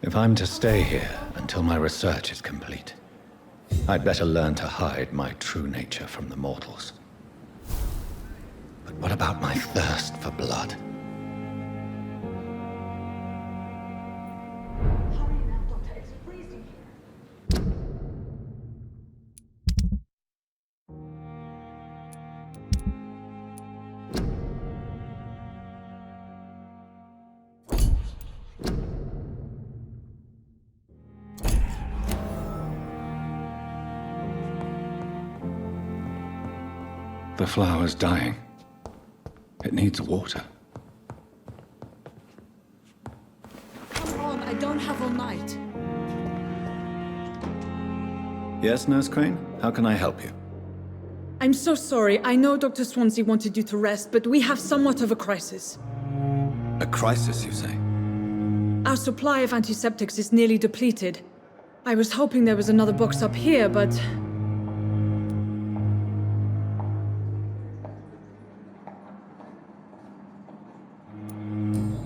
If I'm to stay here until my research is complete, I'd better learn to hide my true nature from the mortals. But what about my thirst for blood? The flower's dying. It needs water. Come on, I don't have all night. Yes, Nurse Crane? How can I help you? I'm so sorry. I know Dr. Swansea wanted you to rest, but we have somewhat of a crisis. A crisis, you say? Our supply of antiseptics is nearly depleted. I was hoping there was another box up here, but...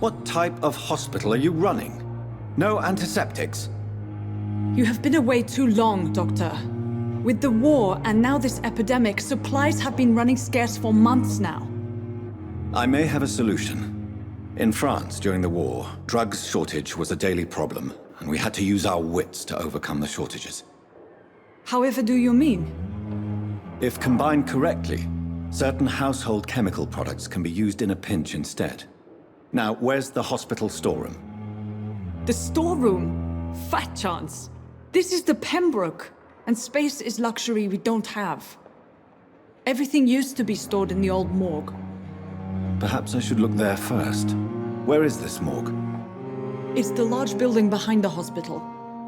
What type of hospital are you running? No antiseptics? You have been away too long, Doctor. With the war and now this epidemic, supplies have been running scarce for months now. I may have a solution. In France, during the war, drugs shortage was a daily problem, and we had to use our wits to overcome the shortages. However do you mean? If combined correctly, certain household chemical products can be used in a pinch instead. Now, where's the hospital storeroom? The storeroom? Fat chance. This is the Pembroke, and space is luxury we don't have. Everything used to be stored in the old morgue. Perhaps I should look there first. Where is this morgue? It's the large building behind the hospital.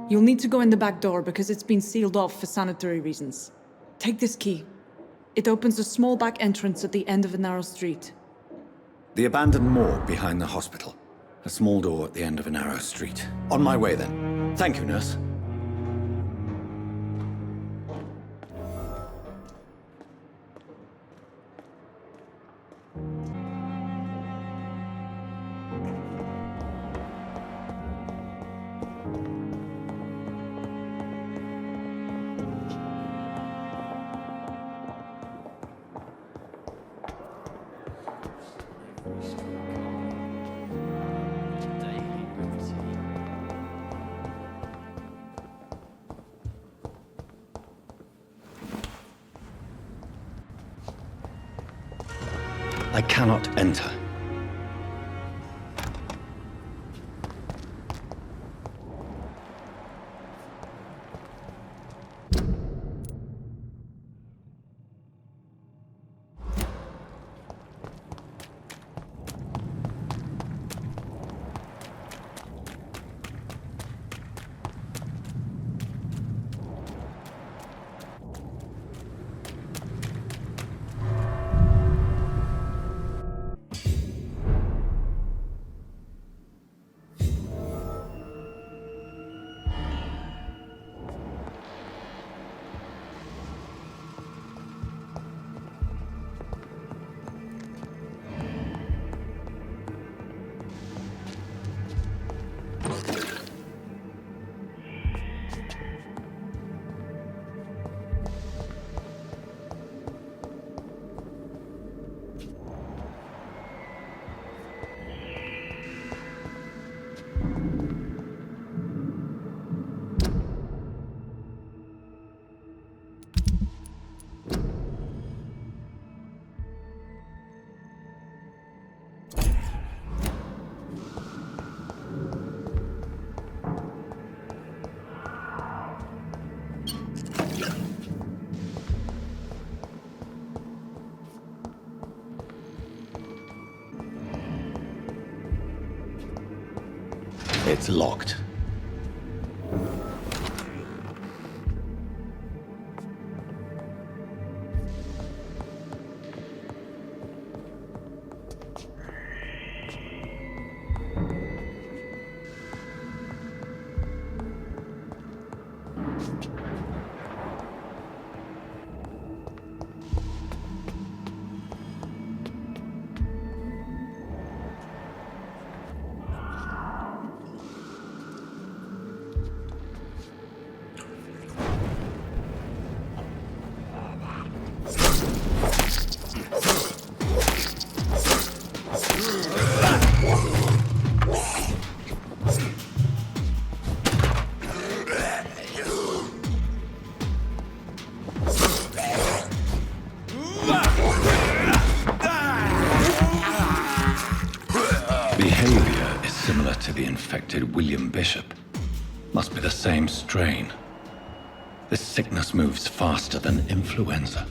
You'll need to go in the back door because it's been sealed off for sanitary reasons. Take this key. It opens a small back entrance at the end of a narrow street. The abandoned morgue behind the hospital. A small door at the end of a narrow street. On my way then. Thank you, nurse. I cannot enter. It's locked. the infected William Bishop. Must be the same strain. This sickness moves faster than influenza.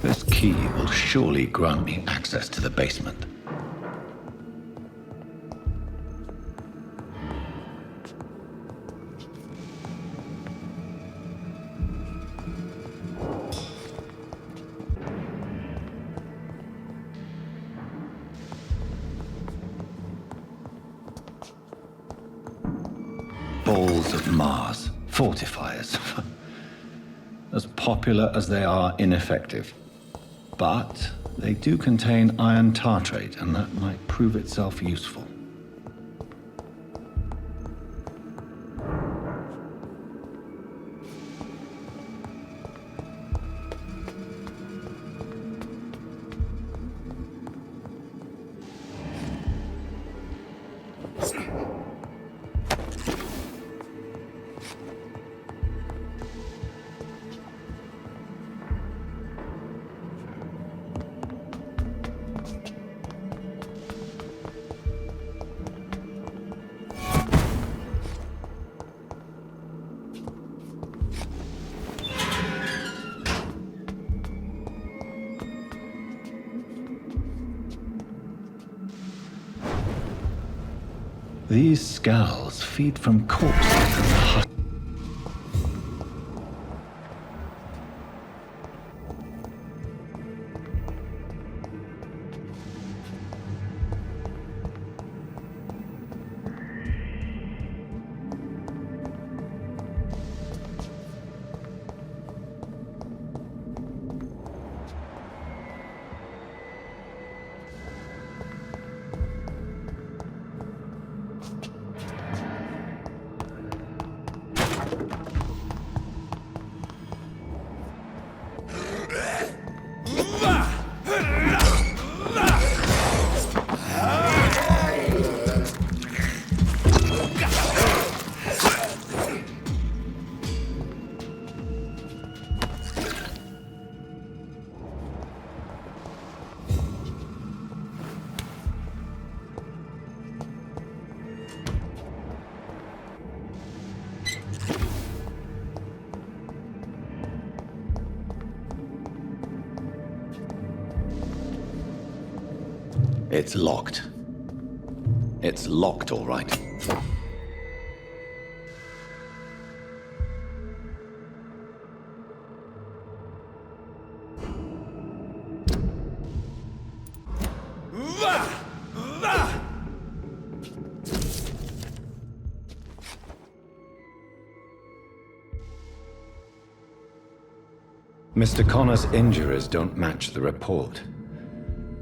This key will surely grant me access to the basement. Balls of Mars, fortifiers. As popular as they are ineffective. But they do contain iron tartrate, and that might prove itself useful. These skulls feed from corpses in the hut. It's locked. It's locked, all right. Mr. Connor's injuries don't match the report.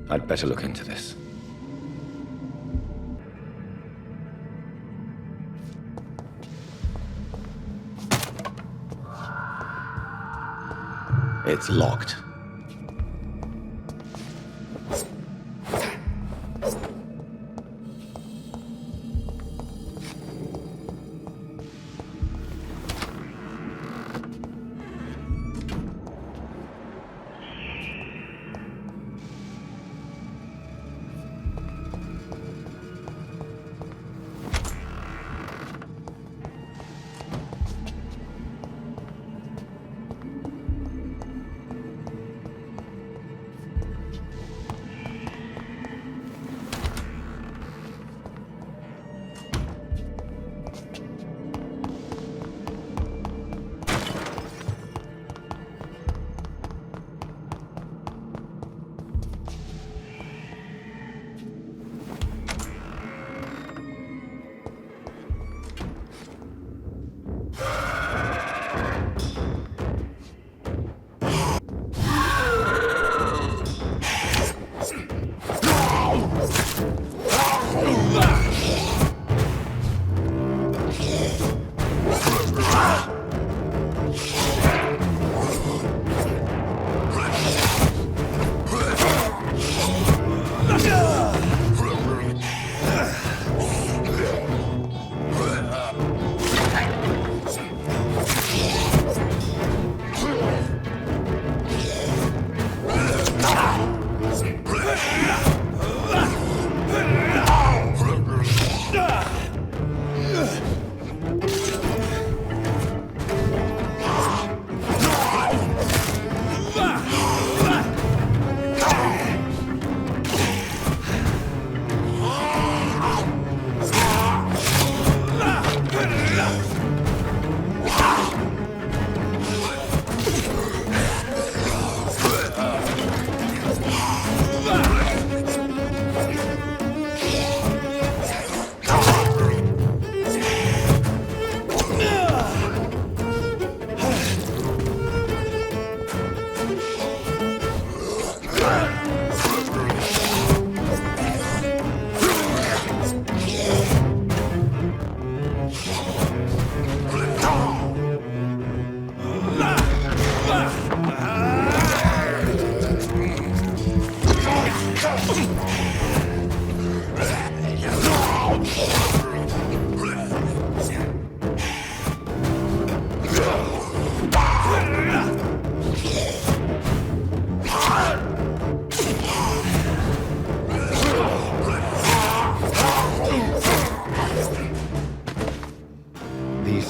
I'd better look into this. It's locked.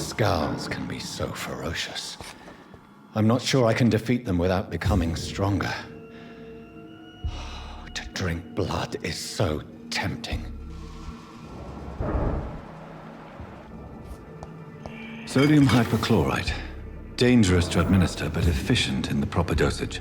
Skulls can be so ferocious. I'm not sure I can defeat them without becoming stronger. To drink blood is so tempting. Sodium hypochlorite. Dangerous to administer, but efficient in the proper dosage.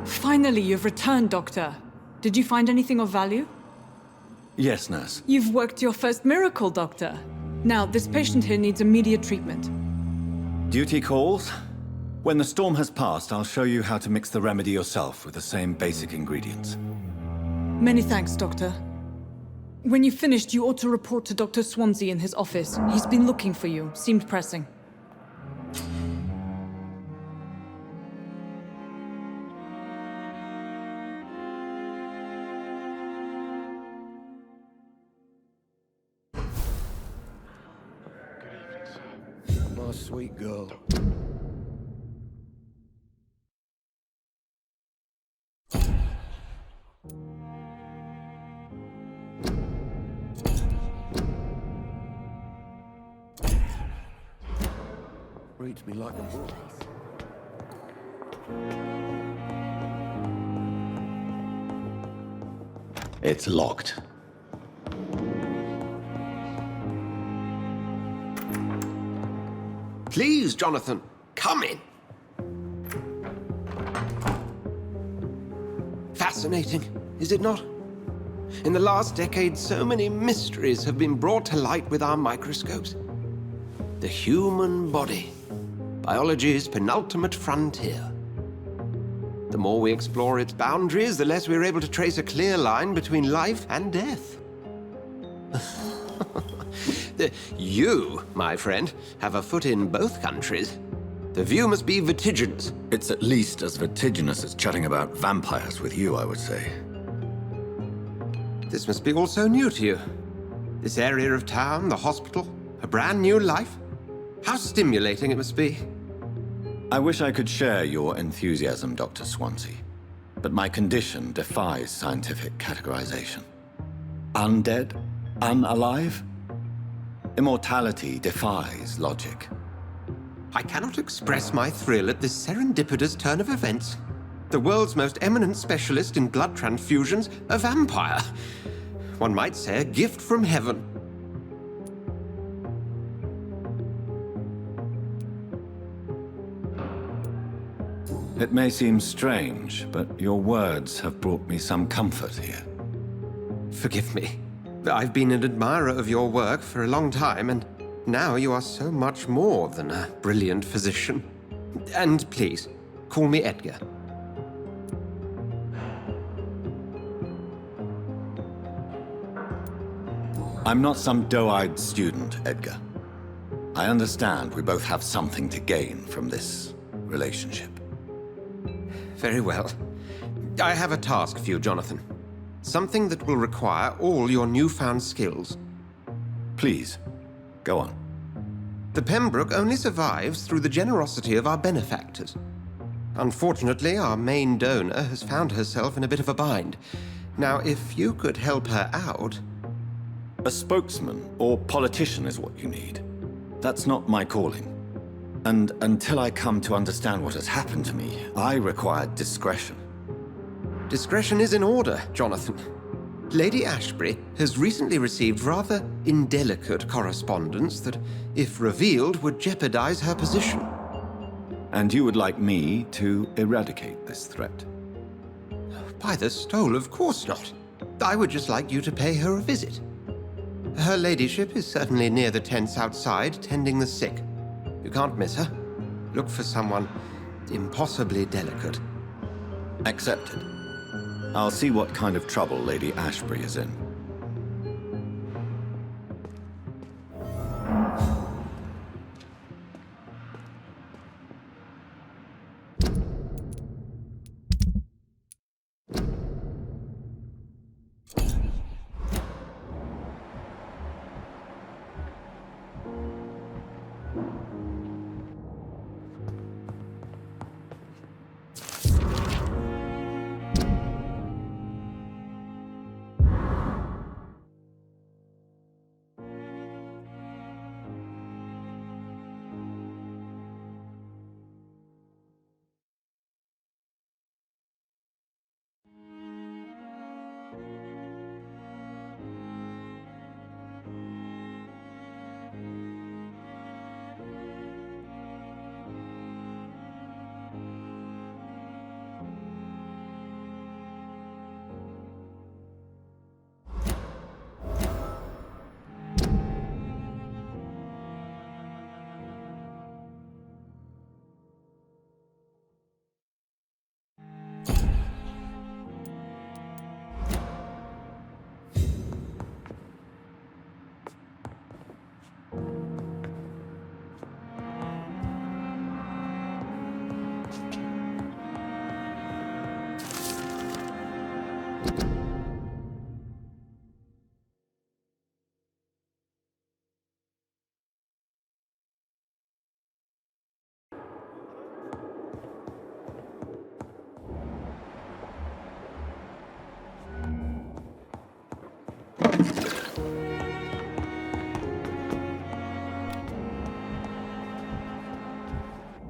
Finally, you've returned, Doctor. Did you find anything of value? Yes, nurse. You've worked your first miracle, Doctor. Now, this patient here needs immediate treatment. Duty calls. When the storm has passed, I'll show you how to mix the remedy yourself with the same basic ingredients. Many thanks, Doctor. When you've finished, you ought to report to Dr. Swansea in his office. He's been looking for you. Seemed pressing. My sweet girl. Reads me like a book. It's locked. Please, Jonathan, come in. Fascinating, is it not? In the last decade, so many mysteries have been brought to light with our microscopes. The human body, biology's penultimate frontier. The more we explore its boundaries, the less we're able to trace a clear line between life and death. You, my friend, have a foot in both countries. The view must be vertiginous. It's at least as vertiginous as chatting about vampires with you, I would say. This must be all so new to you. This area of town, the hospital, a brand new life. How stimulating it must be. I wish I could share your enthusiasm, Dr. Swansea, but my condition defies scientific categorization. Undead? Unalive? Immortality defies logic. I cannot express my thrill at this serendipitous turn of events. The world's most eminent specialist in blood transfusions, a vampire. One might say a gift from heaven. It may seem strange, but your words have brought me some comfort here. Forgive me. I've been an admirer of your work for a long time, and now you are so much more than a brilliant physician. And please, call me Edgar. I'm not some doe-eyed student, Edgar. I understand we both have something to gain from this relationship. Very well. I have a task for you, Jonathan. Something that will require all your newfound skills. Please, go on. The Pembroke only survives through the generosity of our benefactors. Unfortunately, our main donor has found herself in a bit of a bind. Now, if you could help her out... A spokesman or politician is what you need. That's not my calling. And until I come to understand what has happened to me, I require discretion. Discretion is in order, Jonathan. Lady Ashbury has recently received rather indelicate correspondence that, if revealed, would jeopardize her position. And you would like me to eradicate this threat? By the stole, of course not. I would just like you to pay her a visit. Her ladyship is certainly near the tents outside, tending the sick. You can't miss her. Look for someone impossibly delicate. Accepted. I'll see what kind of trouble Lady Ashbury is in.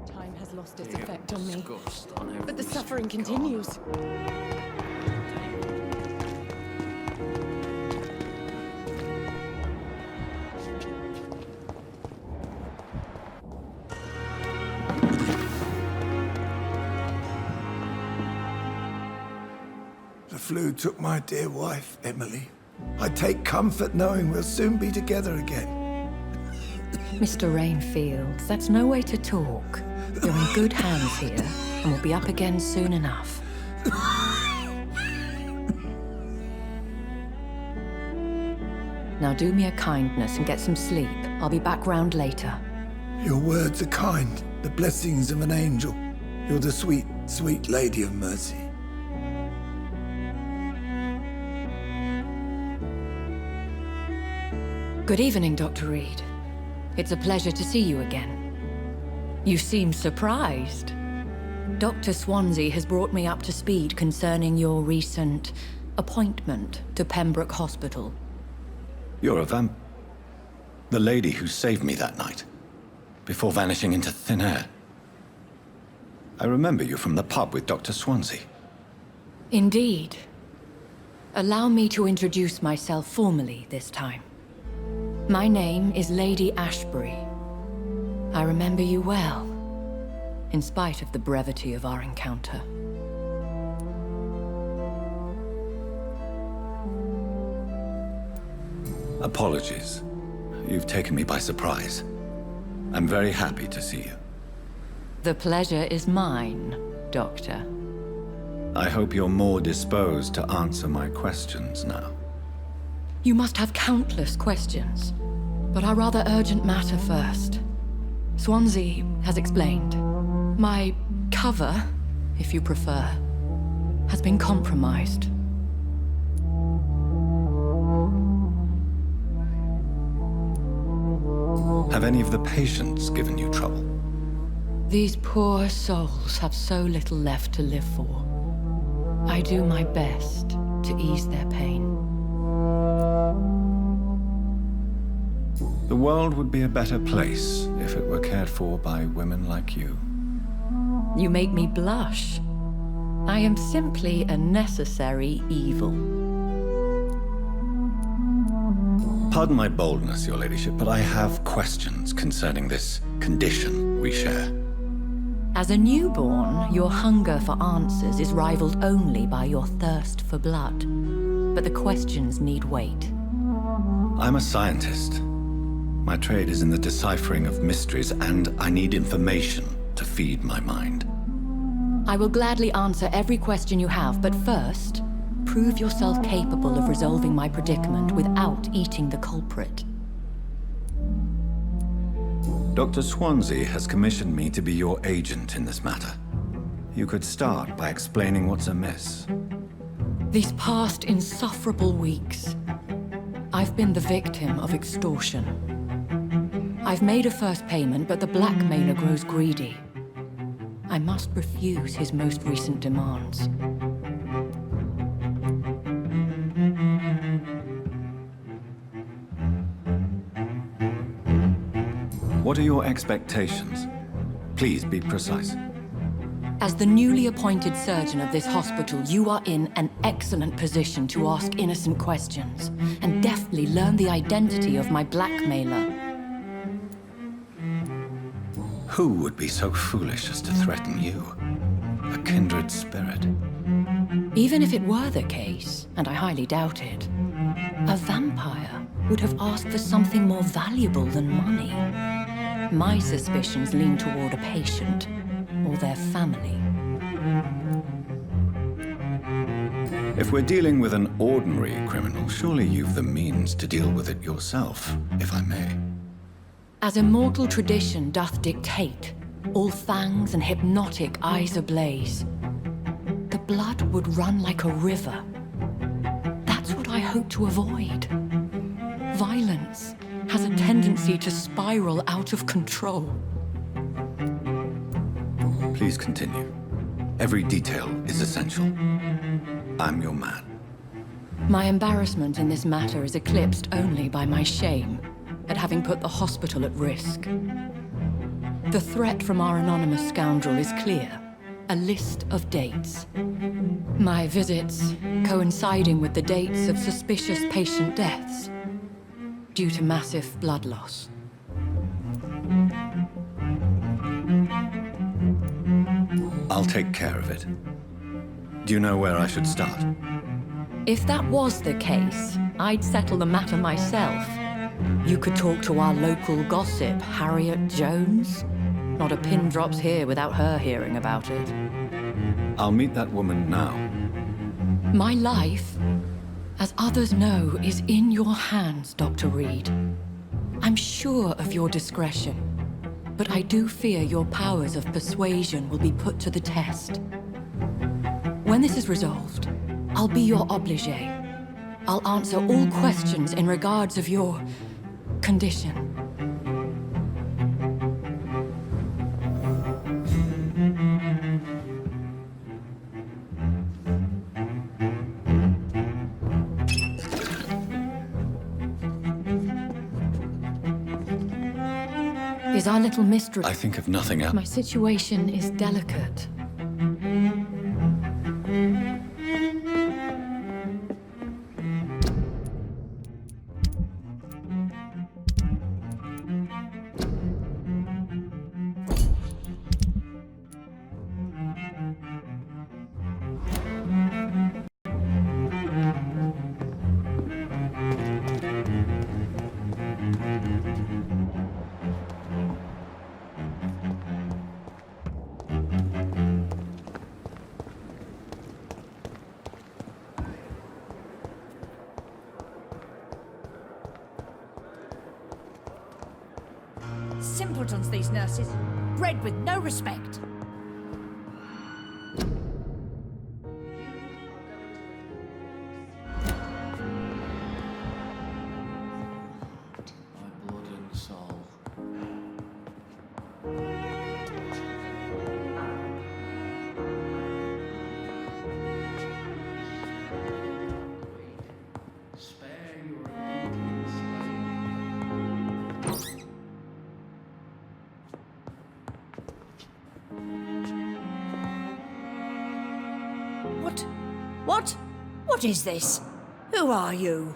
Time has lost its effect on me, but the suffering continues. The flu took my dear wife, Emily. I take comfort knowing we'll soon be together again. Mr. Rainfield, that's no way to talk. You're in good hands here, and we'll be up again soon enough. Now do me a kindness and get some sleep. I'll be back round later. Your words are kind, the blessings of an angel. You're the sweet, sweet Lady of Mercy. Good evening, Dr. Reed. It's a pleasure to see you again. You seem surprised. Dr. Swansea has brought me up to speed concerning your recent appointment to Pembroke Hospital. You're a the lady who saved me that night, before vanishing into thin air. I remember you from the pub with Dr. Swansea. Indeed. Allow me to introduce myself formally this time. My name is Lady Ashbury. I remember you well, in spite of the brevity of our encounter. Apologies. You've taken me by surprise. I'm very happy to see you. The pleasure is mine, Doctor. I hope you're more disposed to answer my questions now. You must have countless questions, but our rather urgent matter first. Swansea has explained. My cover, if you prefer, has been compromised. Have any of the patients given you trouble? These poor souls have so little left to live for. I do my best to ease their pain. The world would be a better place if it were cared for by women like you. You make me blush. I am simply a necessary evil. Pardon my boldness, Your Ladyship, but I have questions concerning this condition we share. As a newborn, your hunger for answers is rivaled only by your thirst for blood. But the questions need wait. I'm a scientist. My trade is in the deciphering of mysteries, and I need information to feed my mind. I will gladly answer every question you have, but first, prove yourself capable of resolving my predicament without eating the culprit. Dr. Swansea has commissioned me to be your agent in this matter. You could start by explaining what's amiss. These past insufferable weeks, I've been the victim of extortion. I've made a first payment, but the blackmailer grows greedy. I must refuse his most recent demands. What are your expectations? Please be precise. As the newly appointed surgeon of this hospital, you are in an excellent position to ask innocent questions and deftly learn the identity of my blackmailer. Who would be so foolish as to threaten you? A kindred spirit. Even if it were the case, and I highly doubt it, a vampire would have asked for something more valuable than money. My suspicions lean toward a patient or their family. If we're dealing with an ordinary criminal, surely you've the means to deal with it yourself, if I may. As immortal tradition doth dictate, all fangs and hypnotic eyes ablaze, the blood would run like a river. That's what I hope to avoid. Violence has a tendency to spiral out of control. Please continue. Every detail is essential. I'm your man. My embarrassment in this matter is eclipsed only by my shame at having put the hospital at risk. The threat from our anonymous scoundrel is clear. A list of dates. My visits coinciding with the dates of suspicious patient deaths due to massive blood loss. I'll take care of it. Do you know where I should start? If that was the case, I'd settle the matter myself. You could talk to our local gossip, Harriet Jones. Not a pin drops here without her hearing about it. I'll meet that woman now. My life, as others know, is in your hands, Dr. Reed. I'm sure of your discretion, but I do fear your powers of persuasion will be put to the test. When this is resolved, I'll be your obligé. I'll answer all questions in regards of your condition. Is our little mistress... I think of nothing else. My situation is delicate. Simpletons, these nurses. Bred with no respect. My blood and soul. Spare your obedience. What is this? Who are you?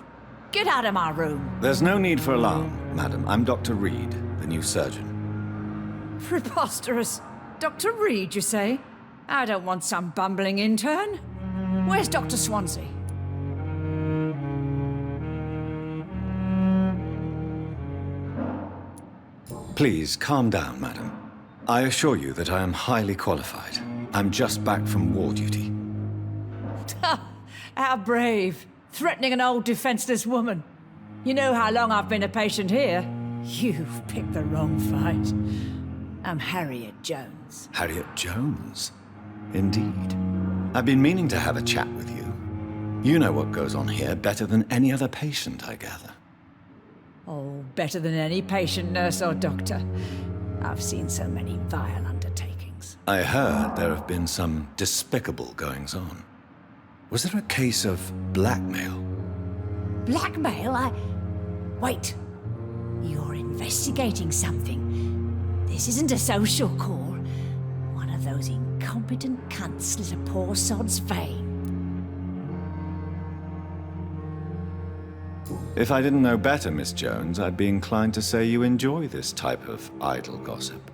Get out of my room. There's no need for alarm, madam. I'm Dr. Reed, the new surgeon. Preposterous. Dr. Reed, you say? I don't want some bumbling intern. Where's Dr. Swansea? Please, calm down, madam. I assure you that I am highly qualified. I'm just back from war duty. How brave. Threatening an old defenseless woman. You know how long I've been a patient here? You've picked the wrong fight. I'm Harriet Jones. Harriet Jones? Indeed. I've been meaning to have a chat with you. You know what goes on here better than any other patient, I gather. Oh, better than any patient, nurse or doctor. I've seen so many vile undertakings. I heard there have been some despicable goings-on. Was there a case of blackmail? Blackmail? Wait. You're investigating something. This isn't a social call. One of those incompetent cunts slit a poor sod's vein. If I didn't know better, Miss Jones, I'd be inclined to say you enjoy this type of idle gossip.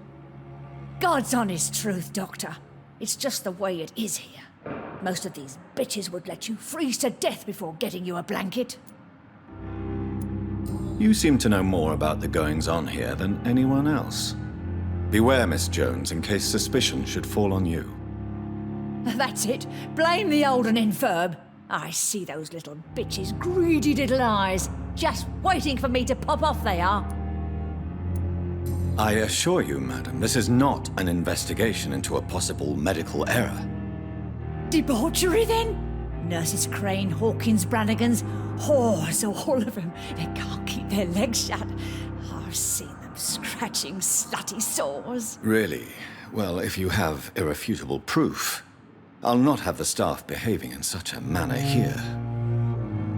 God's honest truth, Doctor. It's just the way it is here. Most of these bitches would let you freeze to death before getting you a blanket. You seem to know more about the goings-on here than anyone else. Beware, Miss Jones, in case suspicion should fall on you. That's it. Blame the old and infirm. I see those little bitches' greedy little eyes. Just waiting for me to pop off they are. I assure you, madam, this is not an investigation into a possible medical error. Debauchery, then? Nurses Crane, Hawkins, Brannigans, whores, all of them. They can't keep their legs shut. I've seen them scratching slutty sores. Really? Well, if you have irrefutable proof, I'll not have the staff behaving in such a manner here.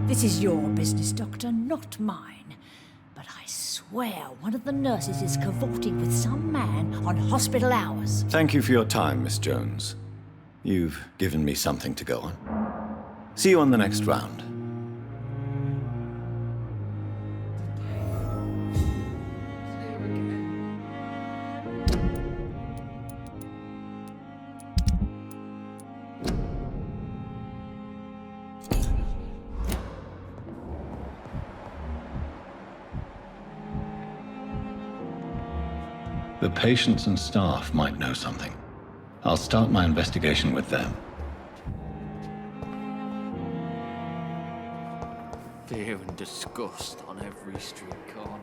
This is your business, Doctor, not mine. But I swear one of the nurses is cavorting with some man on hospital hours. Thank you for your time, Miss Jones. You've given me something to go on. See you on the next round. The patients and staff might know something. I'll start my investigation with them. Fear and disgust on every street corner.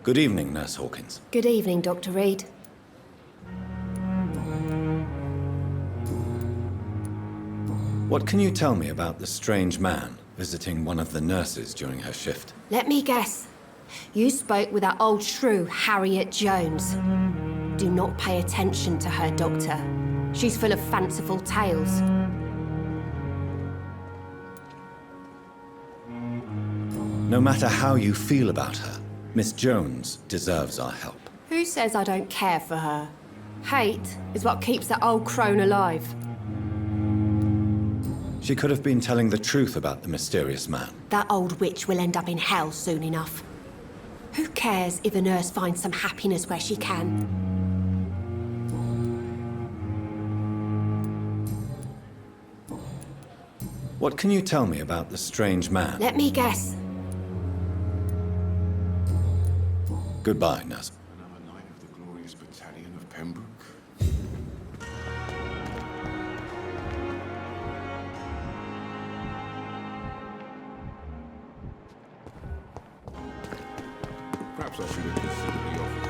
Good evening, Nurse Hawkins. Good evening, Dr. Reed. What can you tell me about the strange man visiting one of the nurses during her shift? Let me guess. You spoke with that old shrew, Harriet Jones. Do not pay attention to her, Doctor. She's full of fanciful tales. No matter how you feel about her, Miss Jones deserves our help. Who says I don't care for her? Hate is what keeps that old crone alive. She could have been telling the truth about the mysterious man. That old witch will end up in hell soon enough. Who cares if a nurse finds some happiness where she can? What can you tell me about the strange man? Let me guess. Goodbye, Nurse. Another night of the glorious battalion of Pembroke. Perhaps I should have considered the offer.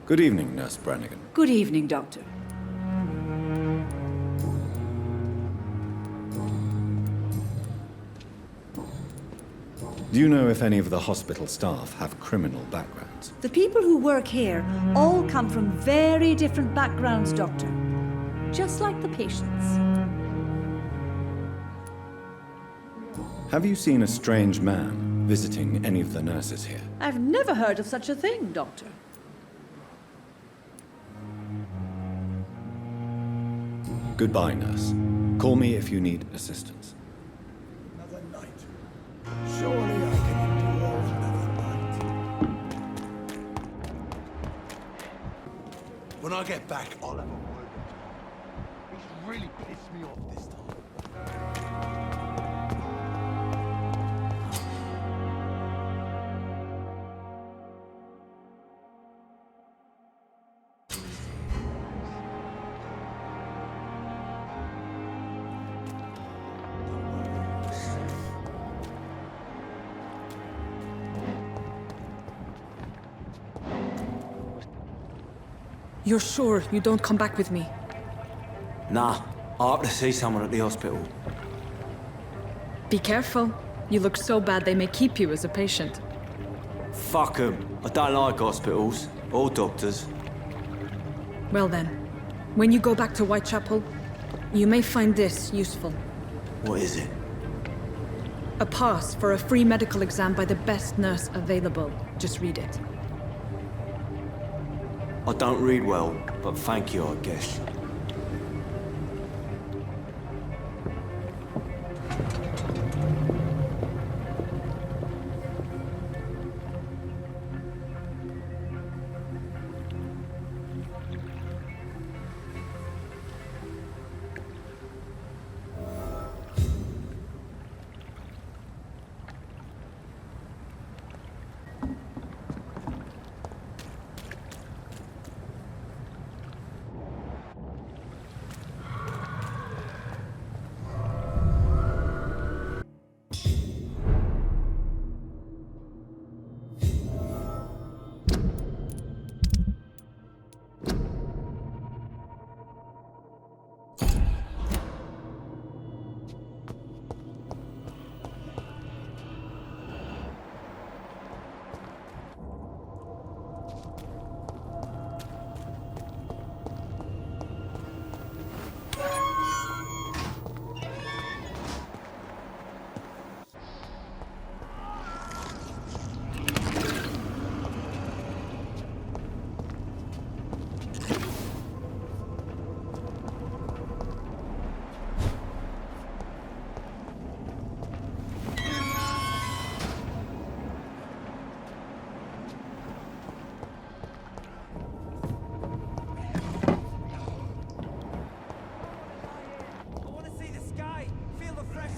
Good evening, Nurse Brannigan. Good evening, Doctor. Do you know if any of the hospital staff have criminal backgrounds? The people who work here all come from very different backgrounds, Doctor. Just like the patients. Have you seen a strange man visiting any of the nurses here? I've never heard of such a thing, Doctor. Goodbye, Nurse. Call me if you need assistance. Another night. Surely I can endure another night. When I get back, I'll have a word. He's really pissed me off this time. You're sure you don't come back with me? Nah, I have to see someone at the hospital. Be careful. You look so bad they may keep you as a patient. Fuck 'em. I don't like hospitals or doctors. Well then, when you go back to Whitechapel, you may find this useful. What is it? A pass for a free medical exam by the best nurse available. Just read it. I don't read well, but thank you, I guess.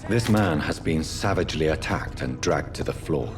This man has been savagely attacked and dragged to the floor.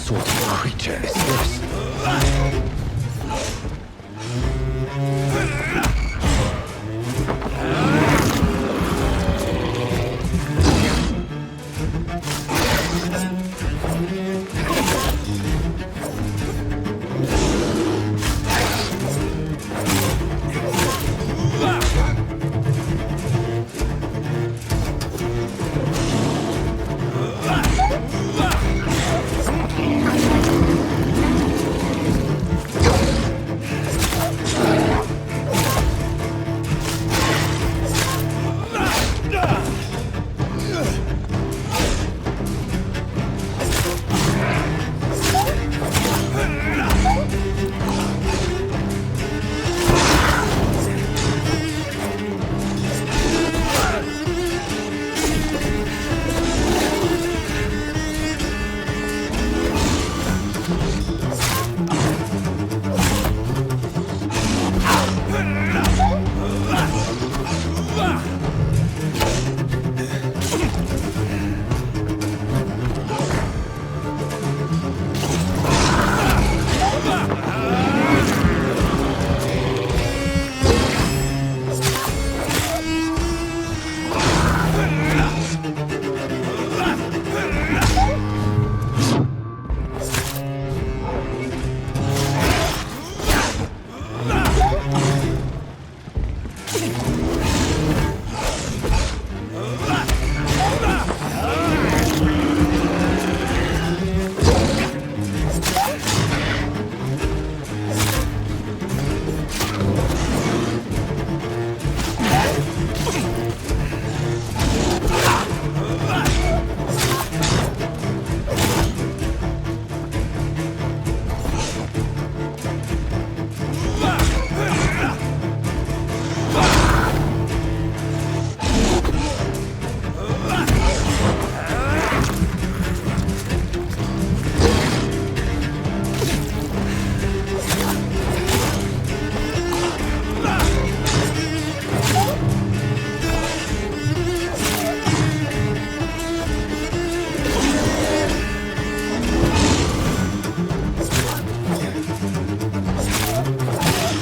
sort of creature is this?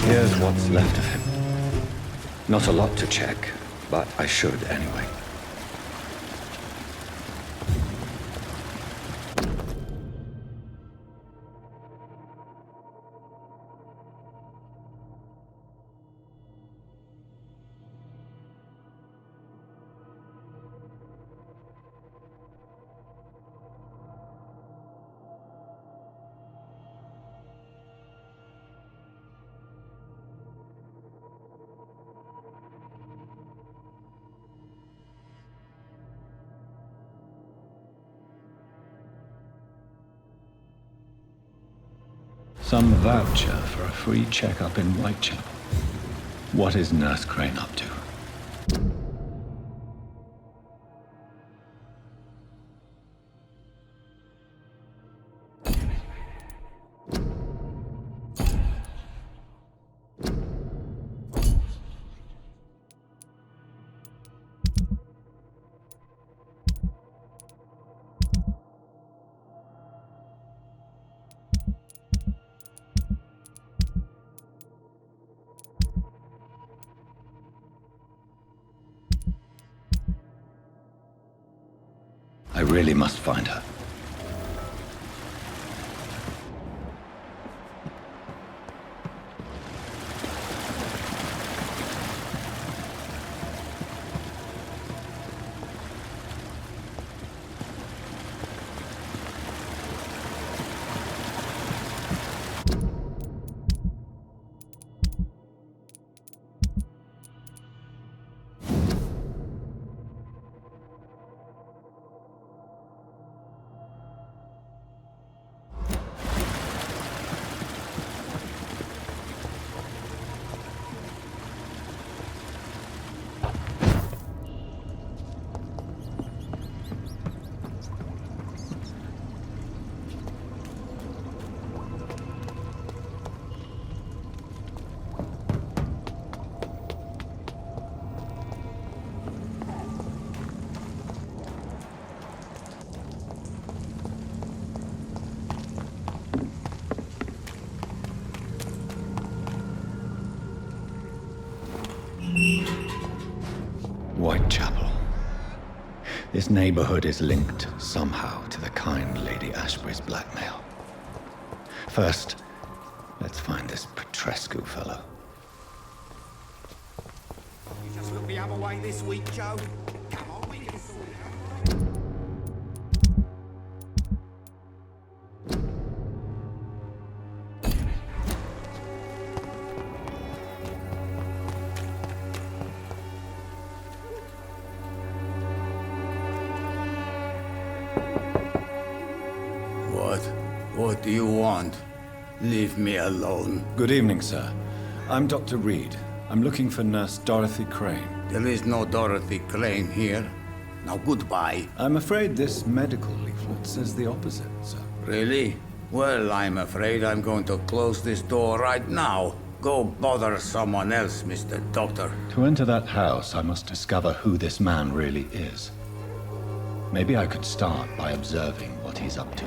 Here's what's left of him. Not a lot to check, but I should anyway. Some voucher for a free checkup in Whitechapel. What is Nurse Crane up to? I really must find her. This neighborhood is linked somehow to the kind Lady Ashbury's blackmail. First, let's find this Petrescu fellow. You just look the other way this week, Joe. Come on, we can sort it out. What do you want? Leave me alone. Good evening, sir. I'm Dr. Reed. I'm looking for Nurse Dorothy Crane. There is no Dorothy Crane here. Now goodbye. I'm afraid this medical leaflet says the opposite, sir. Really? Well, I'm afraid I'm going to close this door right now. Go bother someone else, Mr. Doctor. To enter that house, I must discover who this man really is. Maybe I could start by observing what he's up to.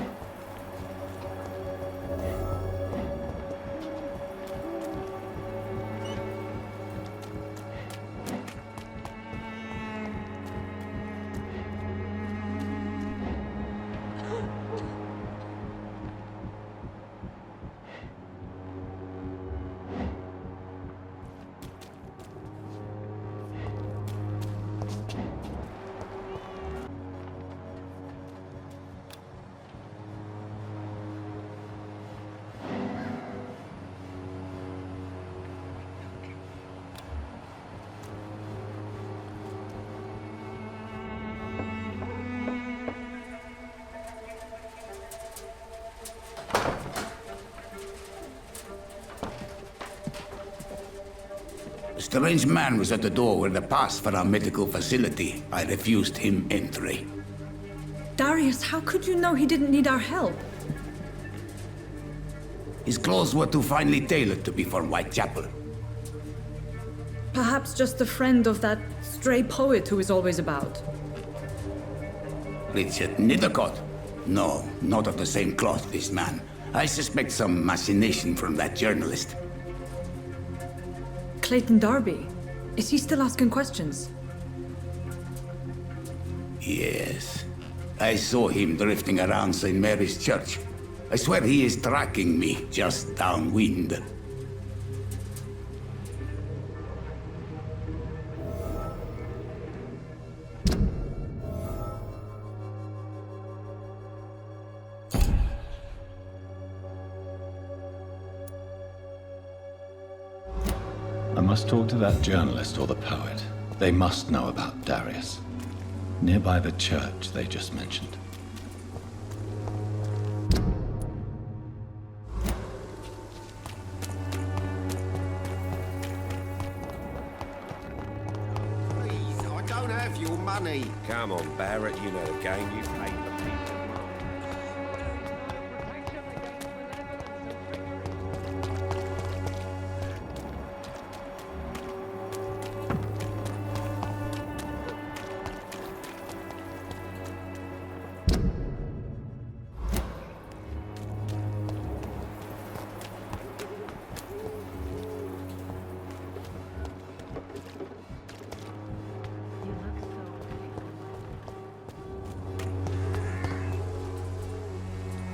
A strange man was at the door with a pass for our medical facility. I refused him entry. Darius, how could you know he didn't need our help? His clothes were too finely tailored to be for Whitechapel. Perhaps just a friend of that stray poet who is always about. Richard Nethercott? No, not of the same cloth, this man. I suspect some machination from that journalist. Clayton Darby. Is he still asking questions? Yes. I saw him drifting around St. Mary's Church. I swear he is tracking me just downwind. I must talk to that journalist or the poet. They must know about Darius. Nearby the church they just mentioned. Please, I don't have your money. Come on, Barrett, you know the game. You've paid the people.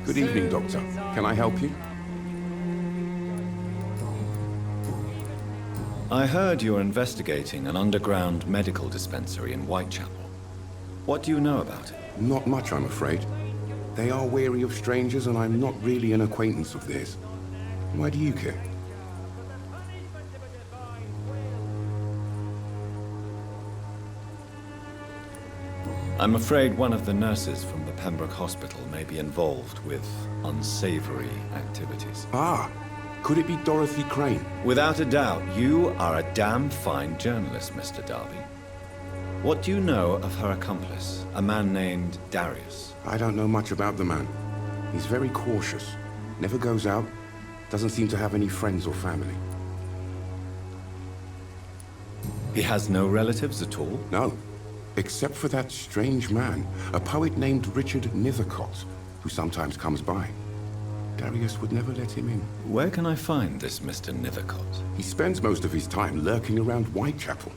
Good evening, Doctor. Can I help you? I heard you're investigating an underground medical dispensary in Whitechapel. What do you know about it? Not much, I'm afraid. They are wary of strangers, and I'm not really an acquaintance of theirs. Why do you care? I'm afraid one of the nurses from the Pembroke Hospital may be involved with unsavory activities. Ah, could it be Dorothy Crane? Without a doubt, you are a damn fine journalist, Mr. Darby. What do you know of her accomplice, a man named Darius? I don't know much about the man. He's very cautious. Never goes out. Doesn't seem to have any friends or family. He has no relatives at all? No. Except for that strange man, a poet named Richard Nethercott, who sometimes comes by. Darius would never let him in. Where can I find this Mr. Nethercott? He spends most of his time lurking around Whitechapel,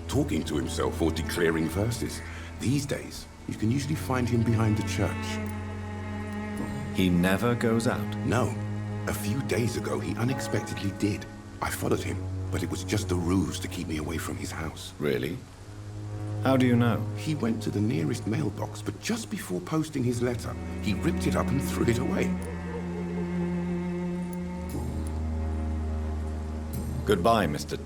talking to himself or declaring verses. These days, you can usually find him behind the church. He never goes out? No. A few days ago, he unexpectedly did. I followed him, but it was just a ruse to keep me away from his house. Really? How do you know? He went to the nearest mailbox, but just before posting his letter, he ripped it up and threw it away. Goodbye, Mr.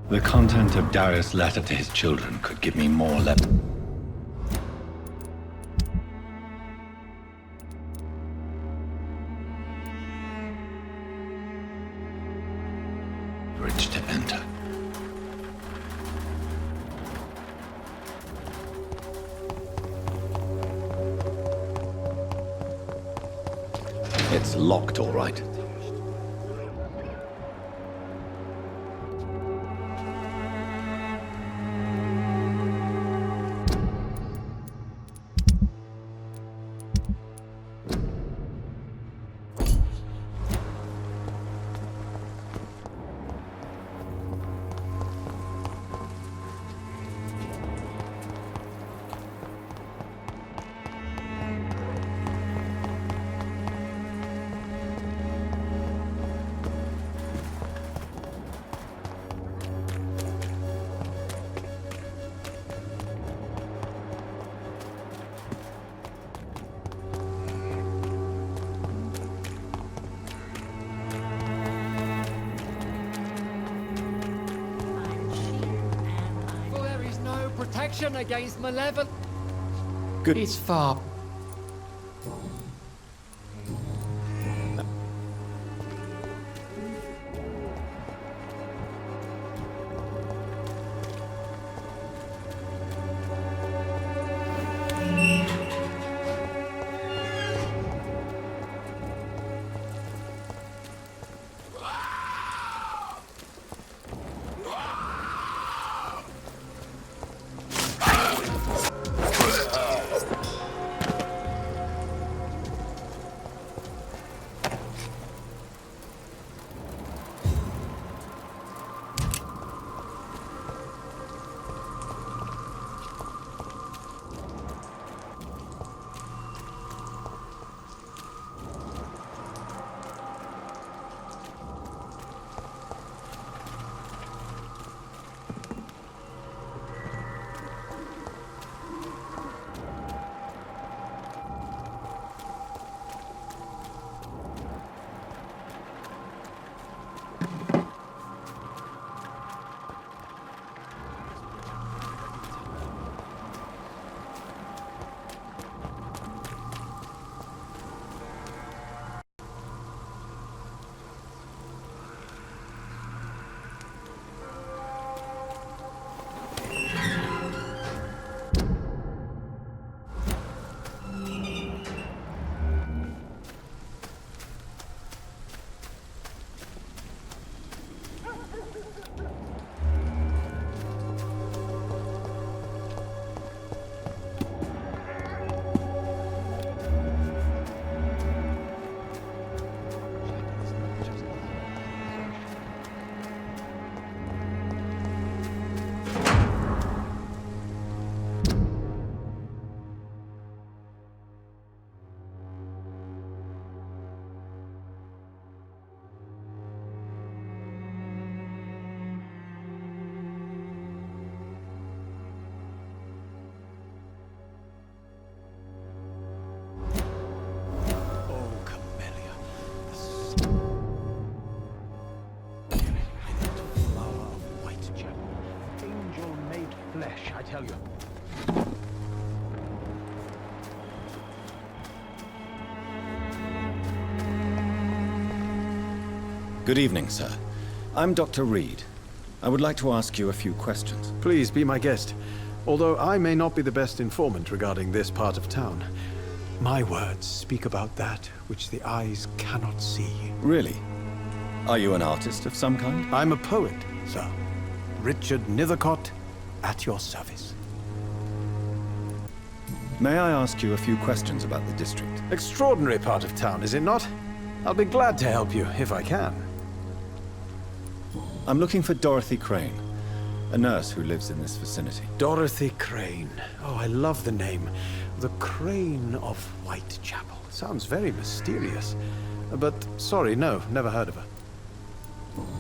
The content of Darius' letter to his children could give me more leverage to enter. It's locked, all right. Against malevolence. Good. It's far. Good evening, sir. I'm Dr. Reed. I would like to ask you a few questions. Please be my guest. Although I may not be the best informant regarding this part of town, my words speak about that which the eyes cannot see. Really? Are you an artist of some kind? I'm a poet, sir. Richard Nithercott, at your service. May I ask you a few questions about the district? Extraordinary part of town, is it not? I'll be glad to help you, if I can. I'm looking for Dorothy Crane, a nurse who lives in this vicinity. Dorothy Crane. Oh, I love the name. The Crane of Whitechapel. Sounds very mysterious. But, sorry, no, never heard of her.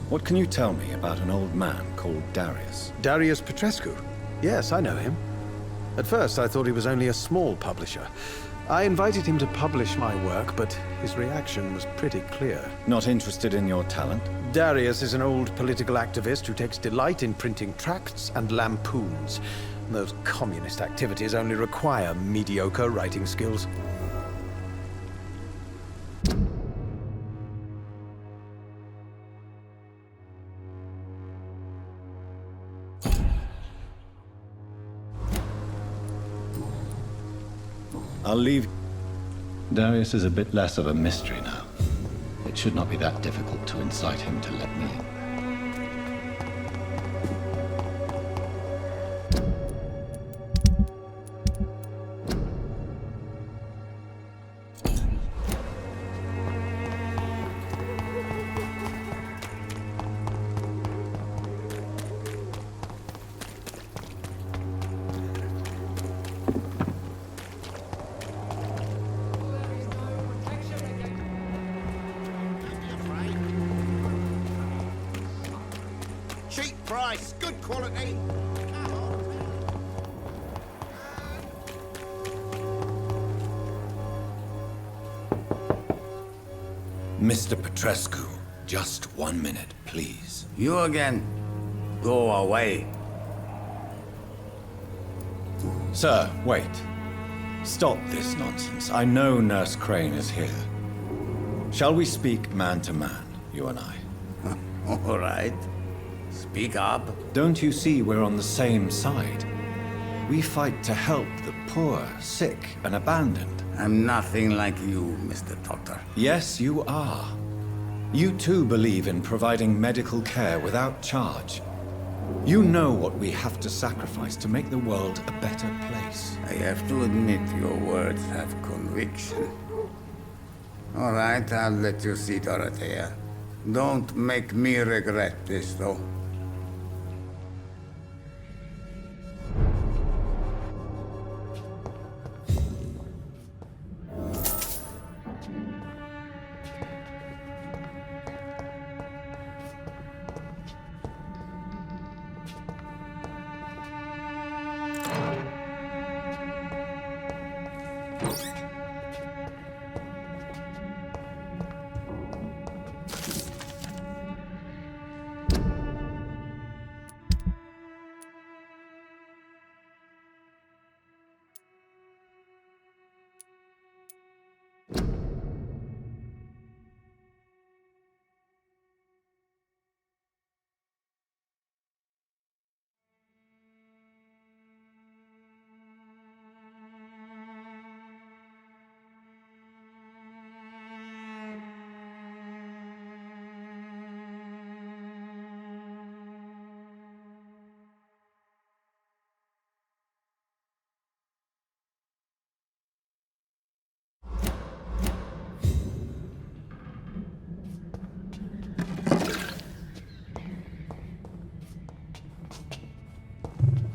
What can you tell me about an old man called Darius? Darius Petrescu? Yes, I know him. At first, I thought he was only a small publisher. I invited him to publish my work, but his reaction was pretty clear. Not interested in your talent? Darius is an old political activist who takes delight in printing tracts and lampoons. Those communist activities only require mediocre writing skills. I'll leave. Darius is a bit less of a mystery now. It should not be that difficult to incite him to let me in. Cheap price, good quality. Come on. Mr. Petrescu, just 1 minute, please. You again? Go away. Sir, wait. Stop this nonsense. I know Nurse Crane is here. Shall we speak man to man, you and I? All right. Speak up. Don't you see we're on the same side? We fight to help the poor, sick, and abandoned. I'm nothing like you, Mr. Doctor. Yes, you are. You too believe in providing medical care without charge. You know what we have to sacrifice to make the world a better place. I have to admit your words have conviction. All right, I'll let you see Dorothea. Don't make me regret this, though.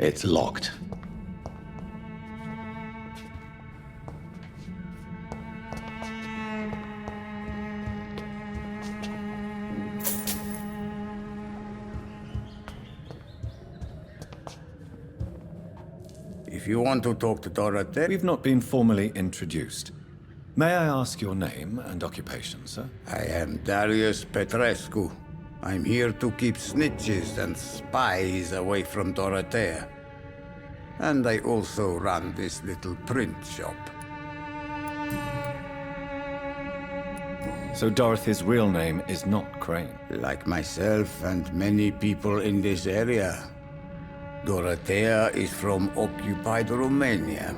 It's locked. If you want to talk to Dorothea... We've not been formally introduced. May I ask your name and occupation, sir? I am Darius Petrescu. I'm here to keep snitches and spies away from Dorothea. And I also run this little print shop. So Dorothy's real name is not Crane? Like myself and many people in this area, Dorothea is from occupied Romania.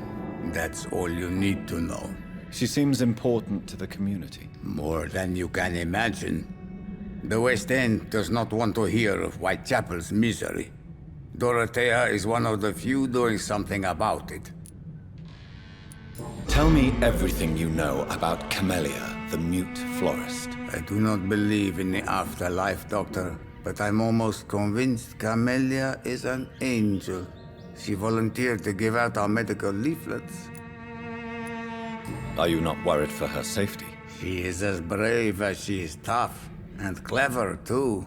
That's all you need to know. She seems important to the community. More than you can imagine. The West End does not want to hear of Whitechapel's misery. Dorothea is one of the few doing something about it. Tell me everything you know about Camellia, the mute florist. I do not believe in the afterlife, Doctor, but I'm almost convinced Camellia is an angel. She volunteered to give out our medical leaflets. Are you not worried for her safety? She is as brave as she is tough, and clever, too.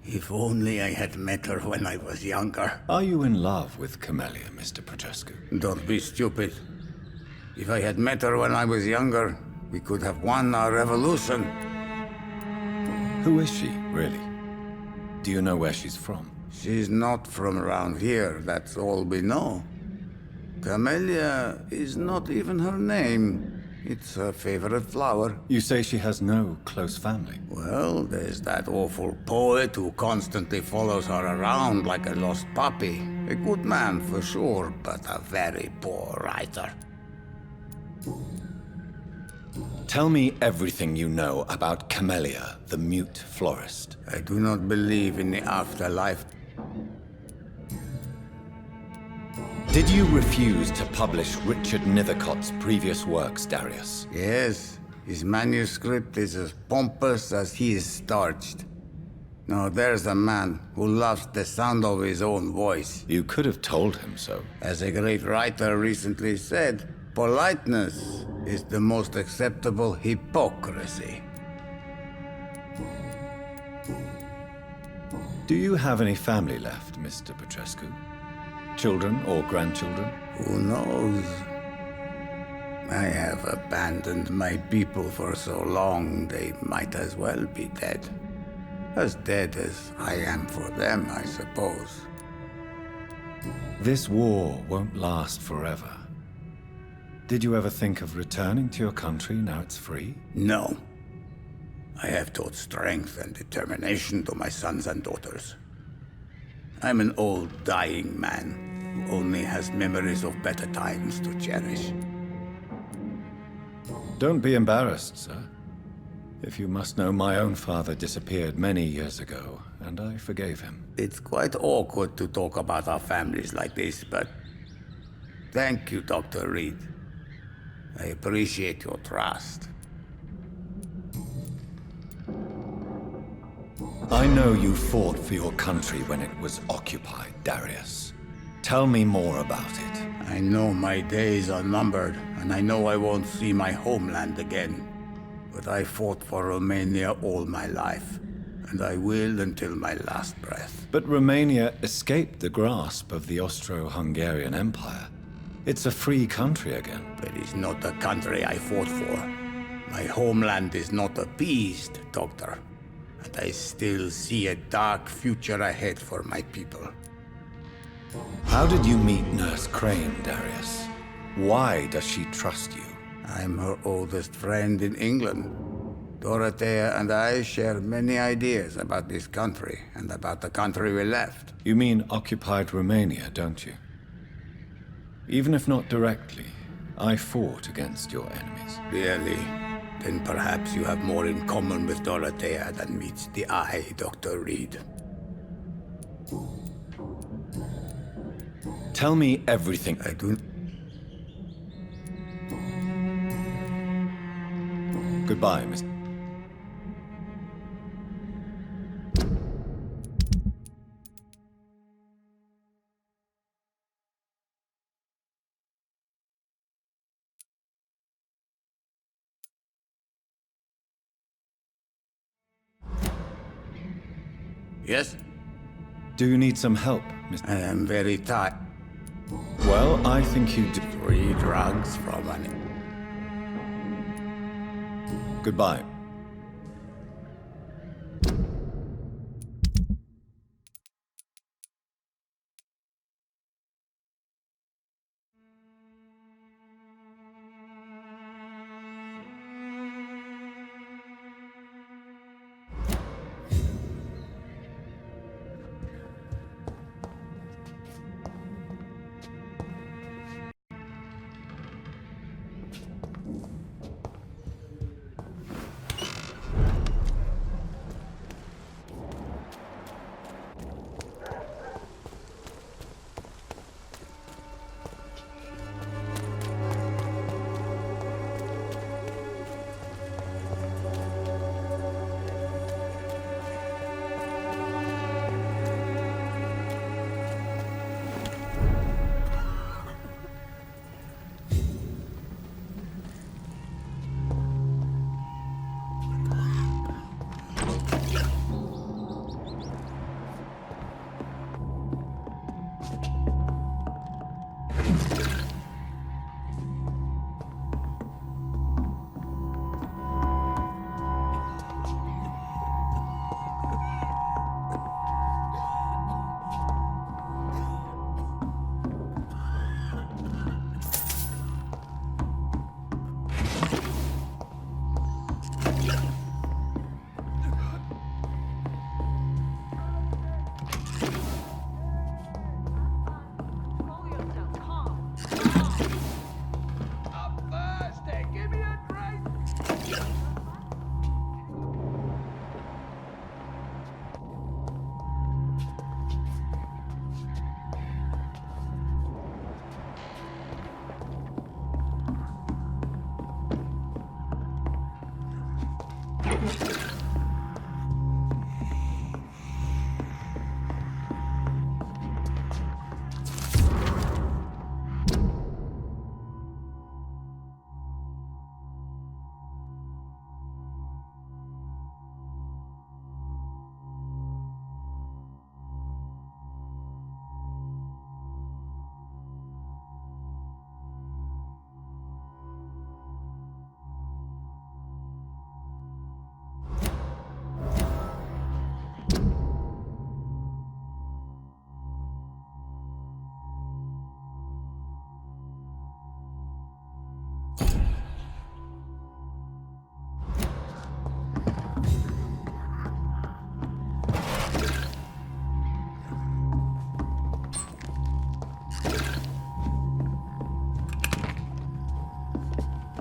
If only I had met her when I was younger. Are you in love with Camellia, Mr. Petrescu? Don't be stupid. If I had met her when I was younger, we could have won our revolution. Who is she, really? Do you know where she's from? She's not from around here, that's all we know. Camellia is not even her name. It's her favorite flower. You say she has no close family? Well, there's that awful poet who constantly follows her around like a lost puppy. A good man for sure, but a very poor writer. Tell me everything you know about Camellia, the mute florist. I do not believe in the afterlife. Did you refuse to publish Richard Nethercott's previous works, Darius? Yes, his manuscript is as pompous as he is starched. Now there's a man who loves the sound of his own voice. You could have told him so. As a great writer recently said, politeness is the most acceptable hypocrisy. Do you have any family left, Mr. Petrescu? Children or grandchildren? Who knows? I have abandoned my people for so long, they might as well be dead. As dead as I am for them, I suppose. This war won't last forever. Did you ever think of returning to your country now it's free? No. I have taught strength and determination to my sons and daughters. I'm an old, dying man who only has memories of better times to cherish. Don't be embarrassed, sir. If you must know, my own father disappeared many years ago, and I forgave him. It's quite awkward to talk about our families like this, but thank you, Dr. Reed. I appreciate your trust. I know you fought for your country when it was occupied, Darius. Tell me more about it. I know my days are numbered, and I know I won't see my homeland again. But I fought for Romania all my life, and I will until my last breath. But Romania escaped the grasp of the Austro-Hungarian Empire. It's a free country again. But it's not the country I fought for. My homeland is not appeased, Doctor. And I still see a dark future ahead for my people. How did you meet Nurse Crane, Darius? Why does she trust you? I'm her oldest friend in England. Dorothea and I share many ideas about this country and about the country we left. You mean occupied Romania, don't you? Even if not directly, I fought against your enemies. Really? Then perhaps you have more in common with Dorothea than meets the eye, Dr. Reed. Tell me everything. I do... Goodbye, Mr. Yes? Do you need some help, Mr. I am very tired. Well, I think you do. 3 drugs from an... Goodbye.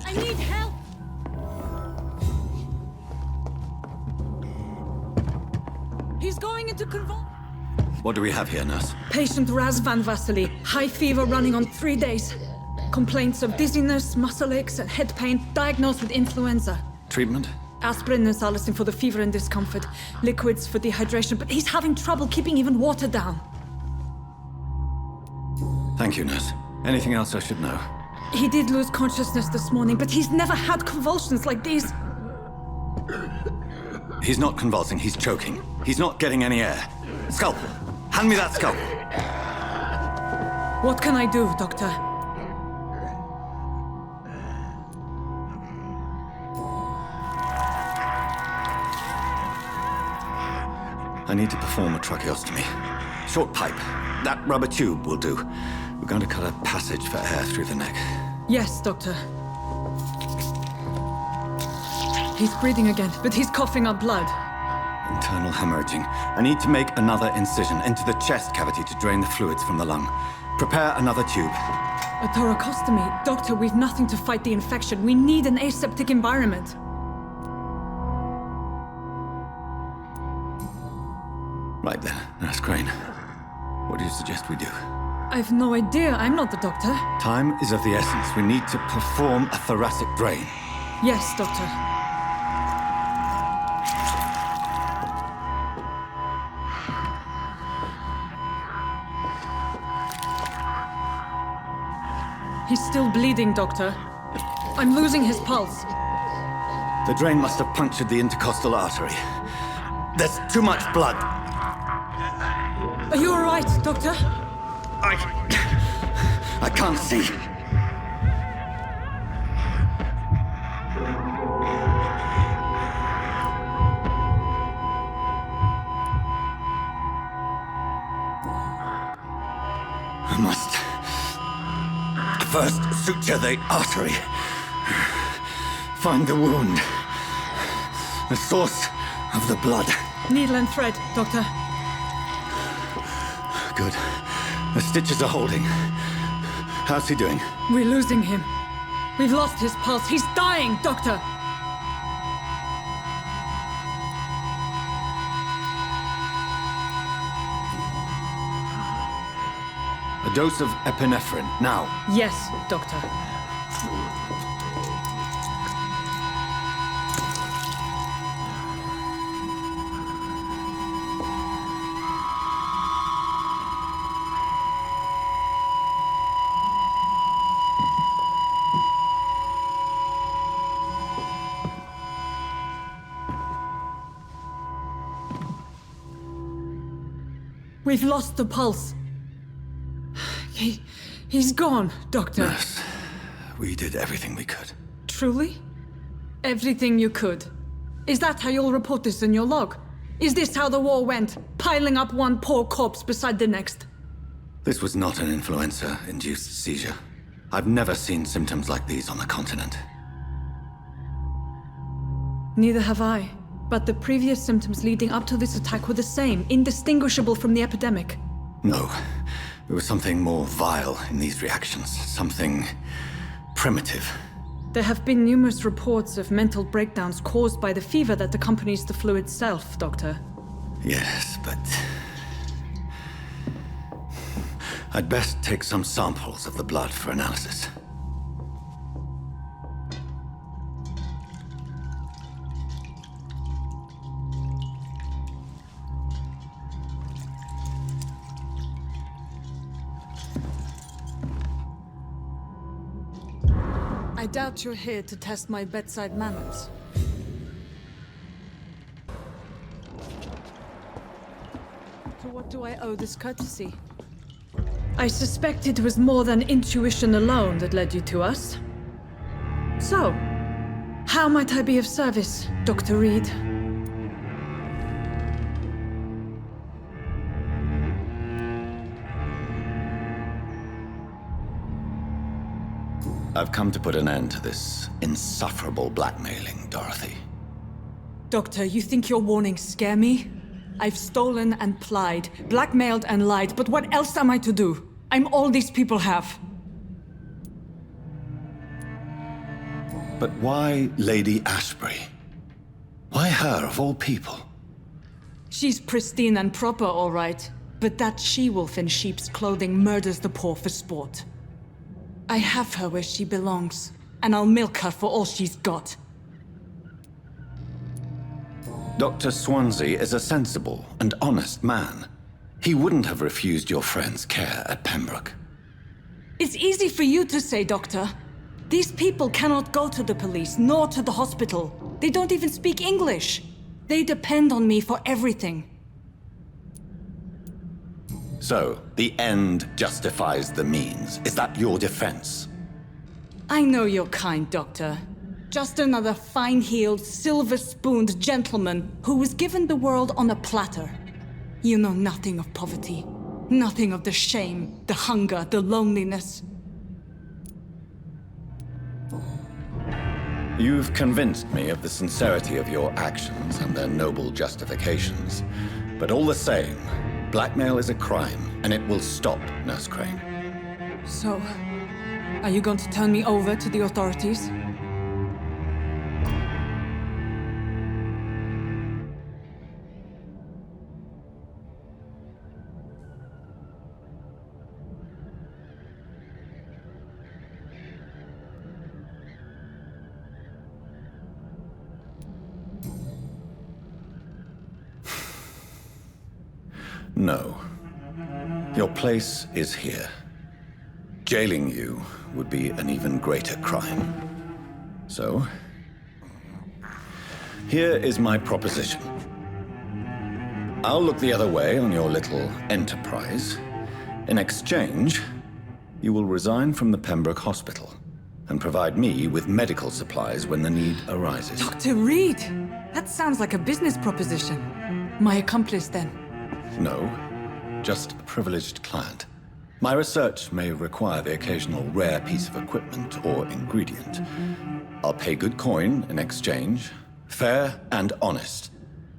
I need help! He's going into convulsion. What do we have here, nurse? Patient Raz Van Vasily. High fever running on 3 days. Complaints of dizziness, muscle aches, and head pain. Diagnosed with influenza. Treatment? Aspirin and salicin for the fever and discomfort. Liquids for dehydration, but he's having trouble keeping even water down. Thank you, nurse. Anything else I should know? He did lose consciousness this morning, but he's never had convulsions like these. He's not convulsing, he's choking. He's not getting any air. Scalpel! Hand me that scalpel! What can I do, Doctor? I need to perform a tracheostomy. Short pipe. That rubber tube will do. We're going to cut a passage for air through the neck. Yes, Doctor. He's breathing again, but he's coughing up blood. Internal hemorrhaging. I need to make another incision into the chest cavity to drain the fluids from the lung. Prepare another tube. A thoracostomy? Doctor, we've nothing to fight the infection. We need an aseptic environment. Right then, Nurse Crane. What do you suggest we do? I've no idea. I'm not the doctor. Time is of the essence. We need to perform a thoracic drain. Yes, Doctor. He's still bleeding, Doctor. I'm losing his pulse. The drain must have punctured the intercostal artery. There's too much blood. Are you all right, Doctor? I can't see. I must first suture the artery. Find the wound. The source of the blood. Needle and thread, Doctor. Good. The stitches are holding. How's he doing? We're losing him. We've lost his pulse. He's dying, Doctor! A dose of epinephrine, now. Yes, Doctor. We've lost the pulse. He's gone, Doctor. Nurse, we did everything we could. Truly? Everything you could? Is that how you'll report this in your log? Is this how the war went? Piling up one poor corpse beside the next? This was not an influenza-induced seizure. I've never seen symptoms like these on the continent. Neither have I. But the previous symptoms leading up to this attack were the same, indistinguishable from the epidemic. No. There was something more vile in these reactions. Something primitive. There have been numerous reports of mental breakdowns caused by the fever that accompanies the flu itself, Doctor. Yes, but... I'd best take some samples of the blood for analysis. I doubt you're here to test my bedside manners. To what do I owe this courtesy? I suspect it was more than intuition alone that led you to us. So, how might I be of service, Dr. Reed? I've come to put an end to this insufferable blackmailing, Dorothy. Doctor, you think your warnings scare me? I've stolen and plied, blackmailed and lied, but what else am I to do? I'm all these people have. But why Lady Ashbury? Why her, of all people? She's pristine and proper, all right. But that she-wolf in sheep's clothing murders the poor for sport. I have her where she belongs, and I'll milk her for all she's got. Dr. Swansea is a sensible and honest man. He wouldn't have refused your friend's care at Pembroke. It's easy for you to say, Doctor. These people cannot go to the police, nor to the hospital. They don't even speak English. They depend on me for everything. So, the end justifies the means. Is that your defense? I know you're kind, Doctor. Just another fine-heeled, silver-spooned gentleman who was given the world on a platter. You know nothing of poverty. Nothing of the shame, the hunger, the loneliness. You've convinced me of the sincerity of your actions and their noble justifications. But all the same, blackmail is a crime, and it will stop, Nurse Crane. So, are you going to turn me over to the authorities? No. Your place is here. Jailing you would be an even greater crime. So, here is my proposition. I'll look the other way on your little enterprise. In exchange, you will resign from the Pembroke Hospital and provide me with medical supplies when the need arises. Dr. Reed! That sounds like a business proposition. My accomplice, then. No, just a privileged client. My research may require the occasional rare piece of equipment or ingredient. I'll pay good coin in exchange, fair and honest,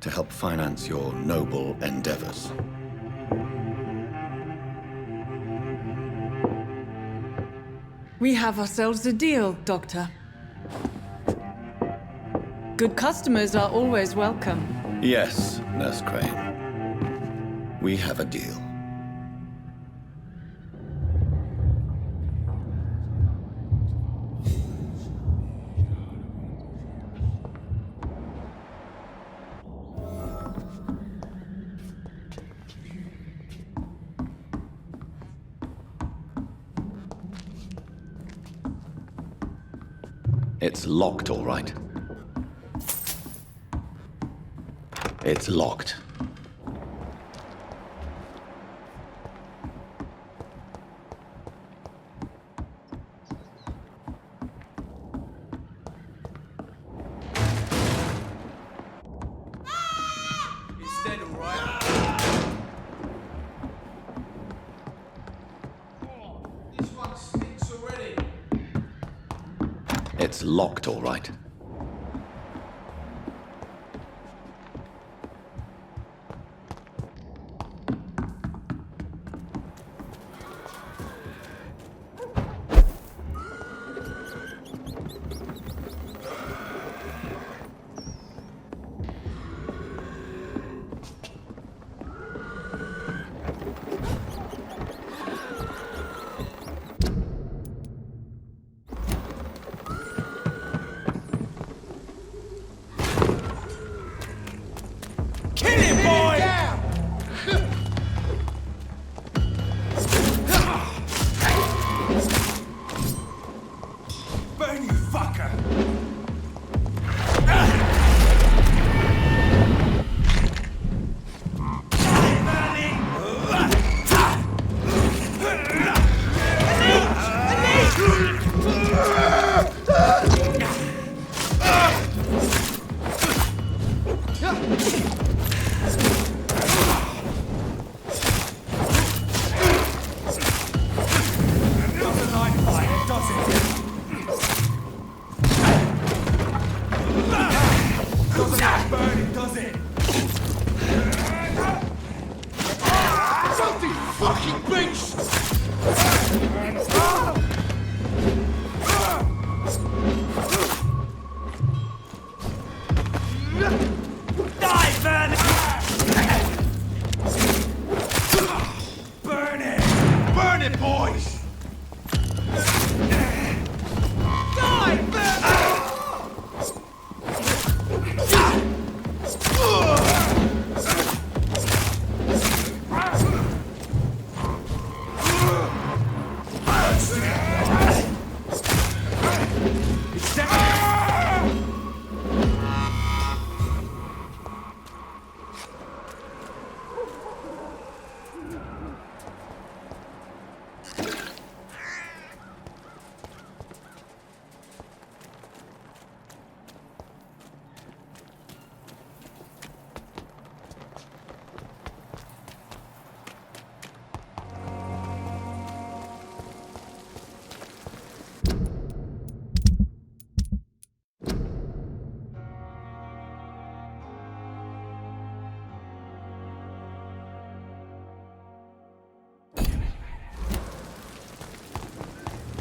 to help finance your noble endeavors. We have ourselves a deal, Doctor. Good customers are always welcome. Yes, Nurse Crane. We have a deal. It's locked, all right. It's locked. It's locked, all right.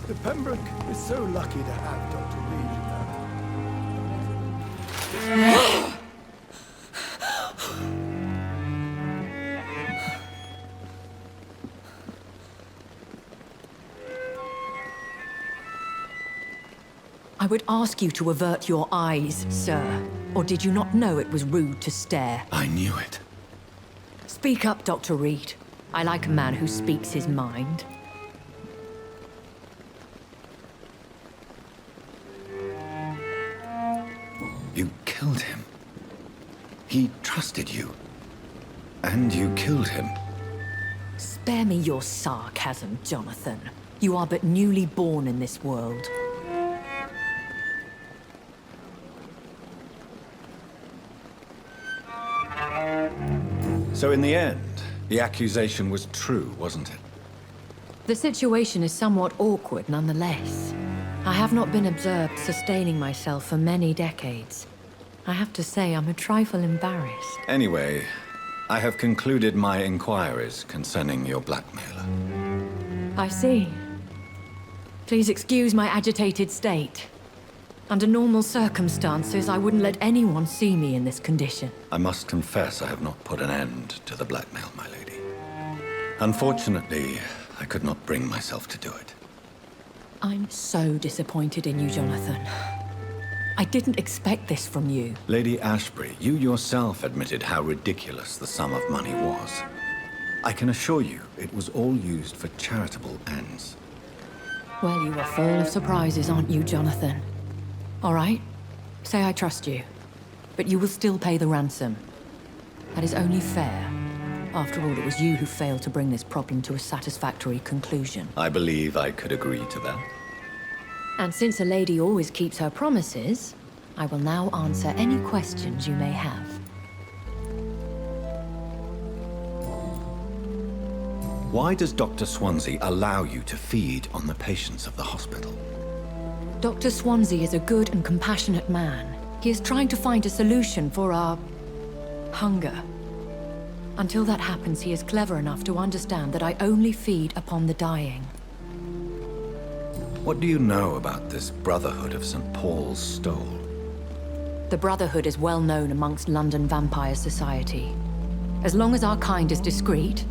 The Pembroke is so lucky to have Dr. Reed, you know. I would ask you to avert your eyes, sir. Or did you not know it was rude to stare? I knew it. Speak up, Dr. Reed. I like a man who speaks his mind. You killed him. He trusted you. And you killed him. Spare me your sarcasm, Jonathan. You are but newly born in this world. So in the end, the accusation was true, wasn't it? The situation is somewhat awkward nonetheless. I have not been observed sustaining myself for many decades. I have to say I'm a trifle embarrassed. Anyway, I have concluded my inquiries concerning your blackmailer. I see. Please excuse my agitated state. Under normal circumstances, I wouldn't let anyone see me in this condition. I must confess I have not put an end to the blackmail, my lady. Unfortunately, I could not bring myself to do it. I'm so disappointed in you, Jonathan. I didn't expect this from you. Lady Ashbury, you yourself admitted how ridiculous the sum of money was. I can assure you, it was all used for charitable ends. Well, you are full of surprises, aren't you, Jonathan? All right, say I trust you, but you will still pay the ransom. That is only fair. After all, it was you who failed to bring this problem to a satisfactory conclusion. I believe I could agree to that. And since a lady always keeps her promises, I will now answer any questions you may have. Why does Dr. Swansea allow you to feed on the patients of the hospital? Dr. Swansea is a good and compassionate man. He is trying to find a solution for our hunger. Until that happens, he is clever enough to understand that I only feed upon the dying. What do you know about this Brotherhood of St. Paul's Stole? The Brotherhood is well known amongst London vampire society. As long as our kind is discreet,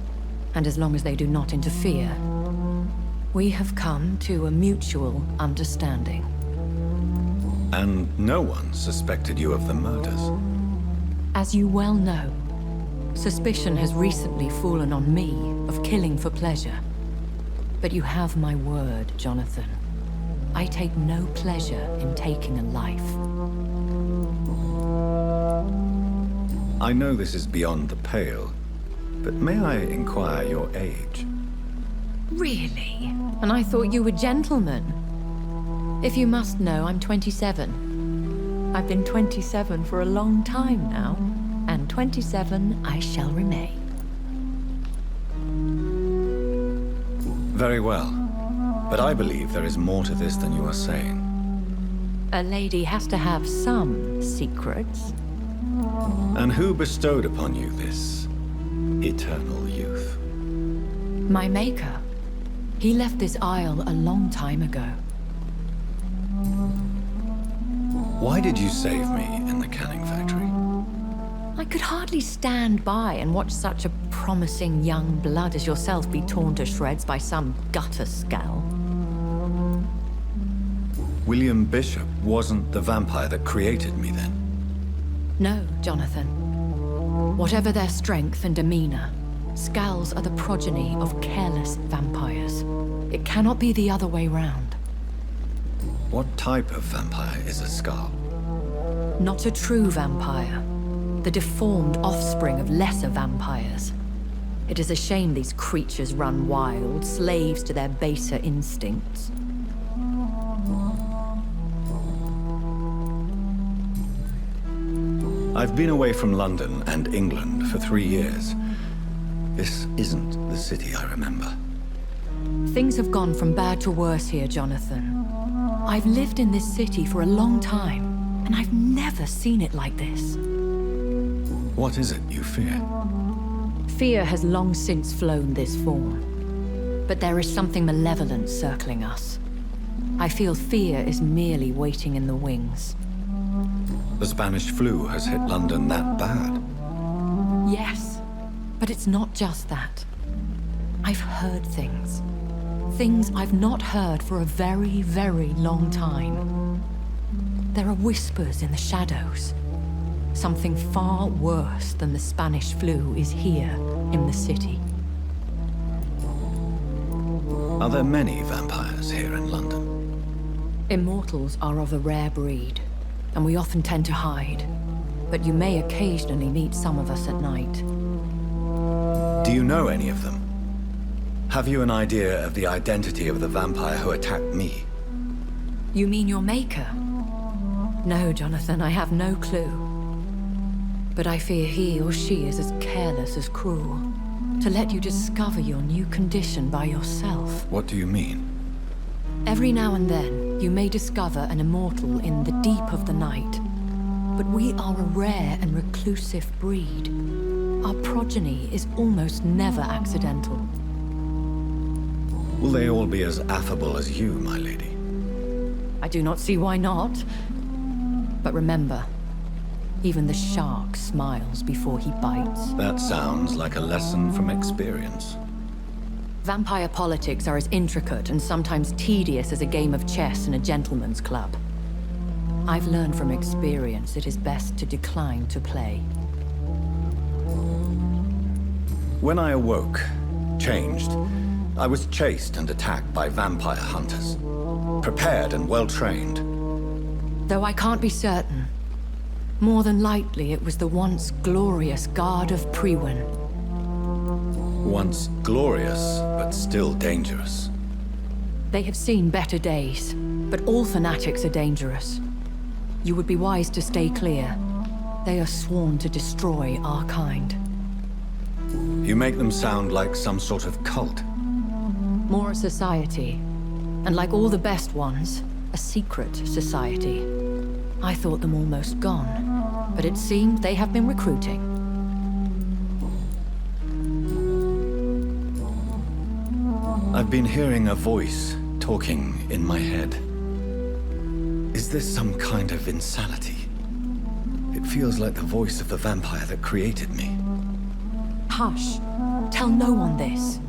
and as long as they do not interfere, we have come to a mutual understanding. And no one suspected you of the murders? As you well know, suspicion has recently fallen on me of killing for pleasure. But you have my word, Jonathan. I take no pleasure in taking a life. I know this is beyond the pale, but may I inquire your age? Really? And I thought you were gentlemen. If you must know, I'm 27. I've been 27 for a long time now, and 27 I shall remain. Very well. But I believe there is more to this than you are saying. A lady has to have some secrets. And who bestowed upon you this eternal youth? My maker. He left this isle a long time ago. Why did you save me in the canning factory? I could hardly stand by and watch such a promising young blood as yourself be torn to shreds by some gutter scowl. William Bishop wasn't the vampire that created me then? No, Jonathan. Whatever their strength and demeanor, Scowls are the progeny of careless vampires. It cannot be the other way round. What type of vampire is a Scowl? Not a true vampire. The deformed offspring of lesser vampires. It is a shame these creatures run wild, slaves to their baser instincts. I've been away from London and England for 3 years. This isn't the city I remember. Things have gone from bad to worse here, Jonathan. I've lived in this city for a long time, and I've never seen it like this. What is it you fear? Fear has long since flown this form. But there is something malevolent circling us. I feel fear is merely waiting in the wings. The Spanish flu has hit London that bad? Yes, but it's not just that. I've heard things. Things I've not heard for a very, very long time. There are whispers in the shadows. Something far worse than the Spanish flu is here in the city. Are there many vampires here in London? Immortals are of a rare breed, and we often tend to hide. But you may occasionally meet some of us at night. Do you know any of them? Have you an idea of the identity of the vampire who attacked me? You mean your maker? No, Jonathan, I have no clue. But I fear he or she is as careless as cruel. To let you discover your new condition by yourself. What do you mean? Every now and then, you may discover an immortal in the deep of the night. But we are a rare and reclusive breed. Our progeny is almost never accidental. Will they all be as affable as you, my lady? I do not see why not. But remember, even the shark smiles before he bites. That sounds like a lesson from experience. Vampire politics are as intricate and sometimes tedious as a game of chess in a gentleman's club. I've learned from experience it is best to decline to play. When I awoke, changed, I was chased and attacked by vampire hunters. Prepared and well-trained. Though I can't be certain, more than likely it was the once glorious Guard of Priwen. Once glorious, but still dangerous. They have seen better days, but all fanatics are dangerous. You would be wise to stay clear. They are sworn to destroy our kind. You make them sound like some sort of cult. More a society. And like all the best ones, A secret society. I thought them almost gone, but it seemed they have been recruiting. I've been hearing a voice talking in my head. Is this some kind of insanity? It feels like the voice of the vampire that created me. Hush. Tell no one this.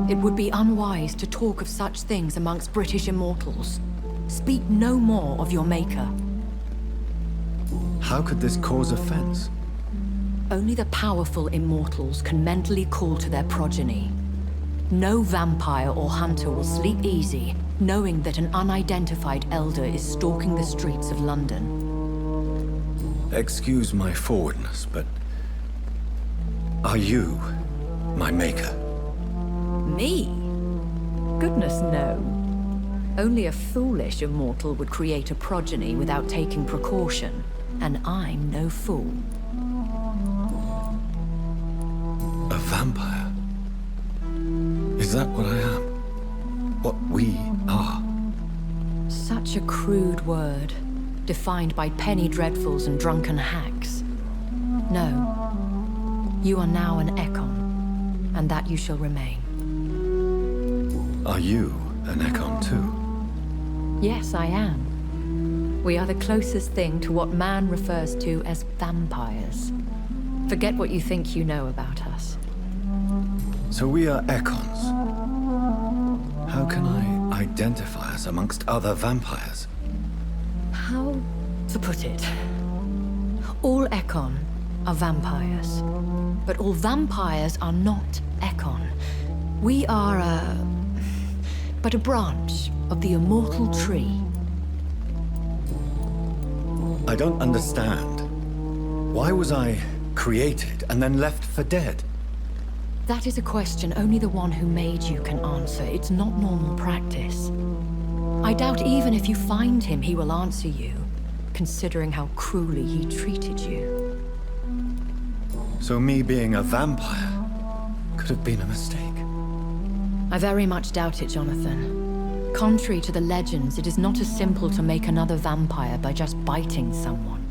It would be unwise to talk of such things amongst British immortals. Speak no more of your maker. How could this cause offense? Only the powerful immortals can mentally call to their progeny. No vampire or hunter will sleep easy, knowing that an unidentified elder is stalking the streets of London. Excuse my forwardness, but are you my maker? Me? Goodness, no. Only a foolish immortal would create a progeny without taking precaution, and I'm no fool. A vampire? Is that what I am? What we are? Such a crude word, defined by penny dreadfuls and drunken hacks. No. You are now an Ekon, and that you shall remain. Are you an Ekon too? Yes, I am. We are the closest thing to what man refers to as vampires. Forget what you think you know about us. So we are Ekons. How can I identify us amongst other vampires? How to put it? All Ekon are vampires. But all vampires are not Ekon. We are but a branch of the immortal tree. I don't understand. Why was I created and then left for dead? That is a question only the one who made you can answer. It's not normal practice. I doubt even if you find him, he will answer you, considering how cruelly he treated you. So me being a vampire could have been a mistake. I very much doubt it, Jonathan. Contrary to the legends, it is not as simple to make another vampire by just biting someone.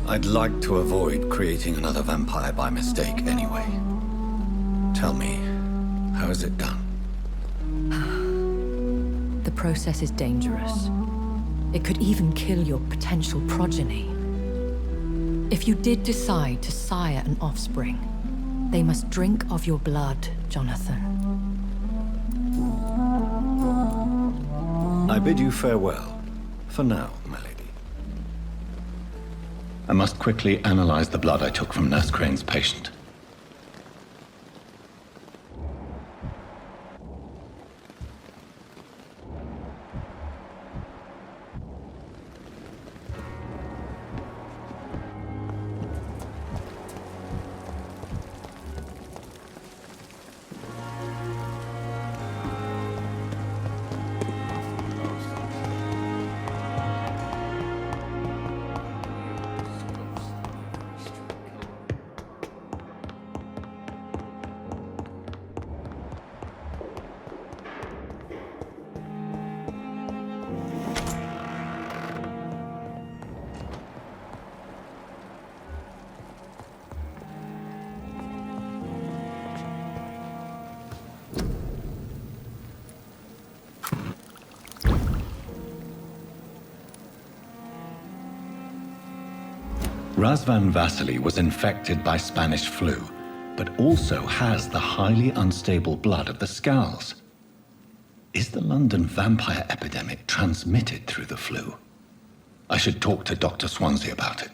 I'd like to avoid creating another vampire by mistake anyway. Tell me, how is it done? The process is dangerous. It could even kill your potential progeny. If you did decide to sire an offspring, they must drink of your blood, Jonathan. I bid you farewell, for now, my lady. I must quickly analyze the blood I took from Nurse Crane's patient. Razvan Vasily was infected by Spanish flu, but also has the highly unstable blood of the Scowls. Is the London vampire epidemic transmitted through the flu? I should talk to Dr. Swansea about it.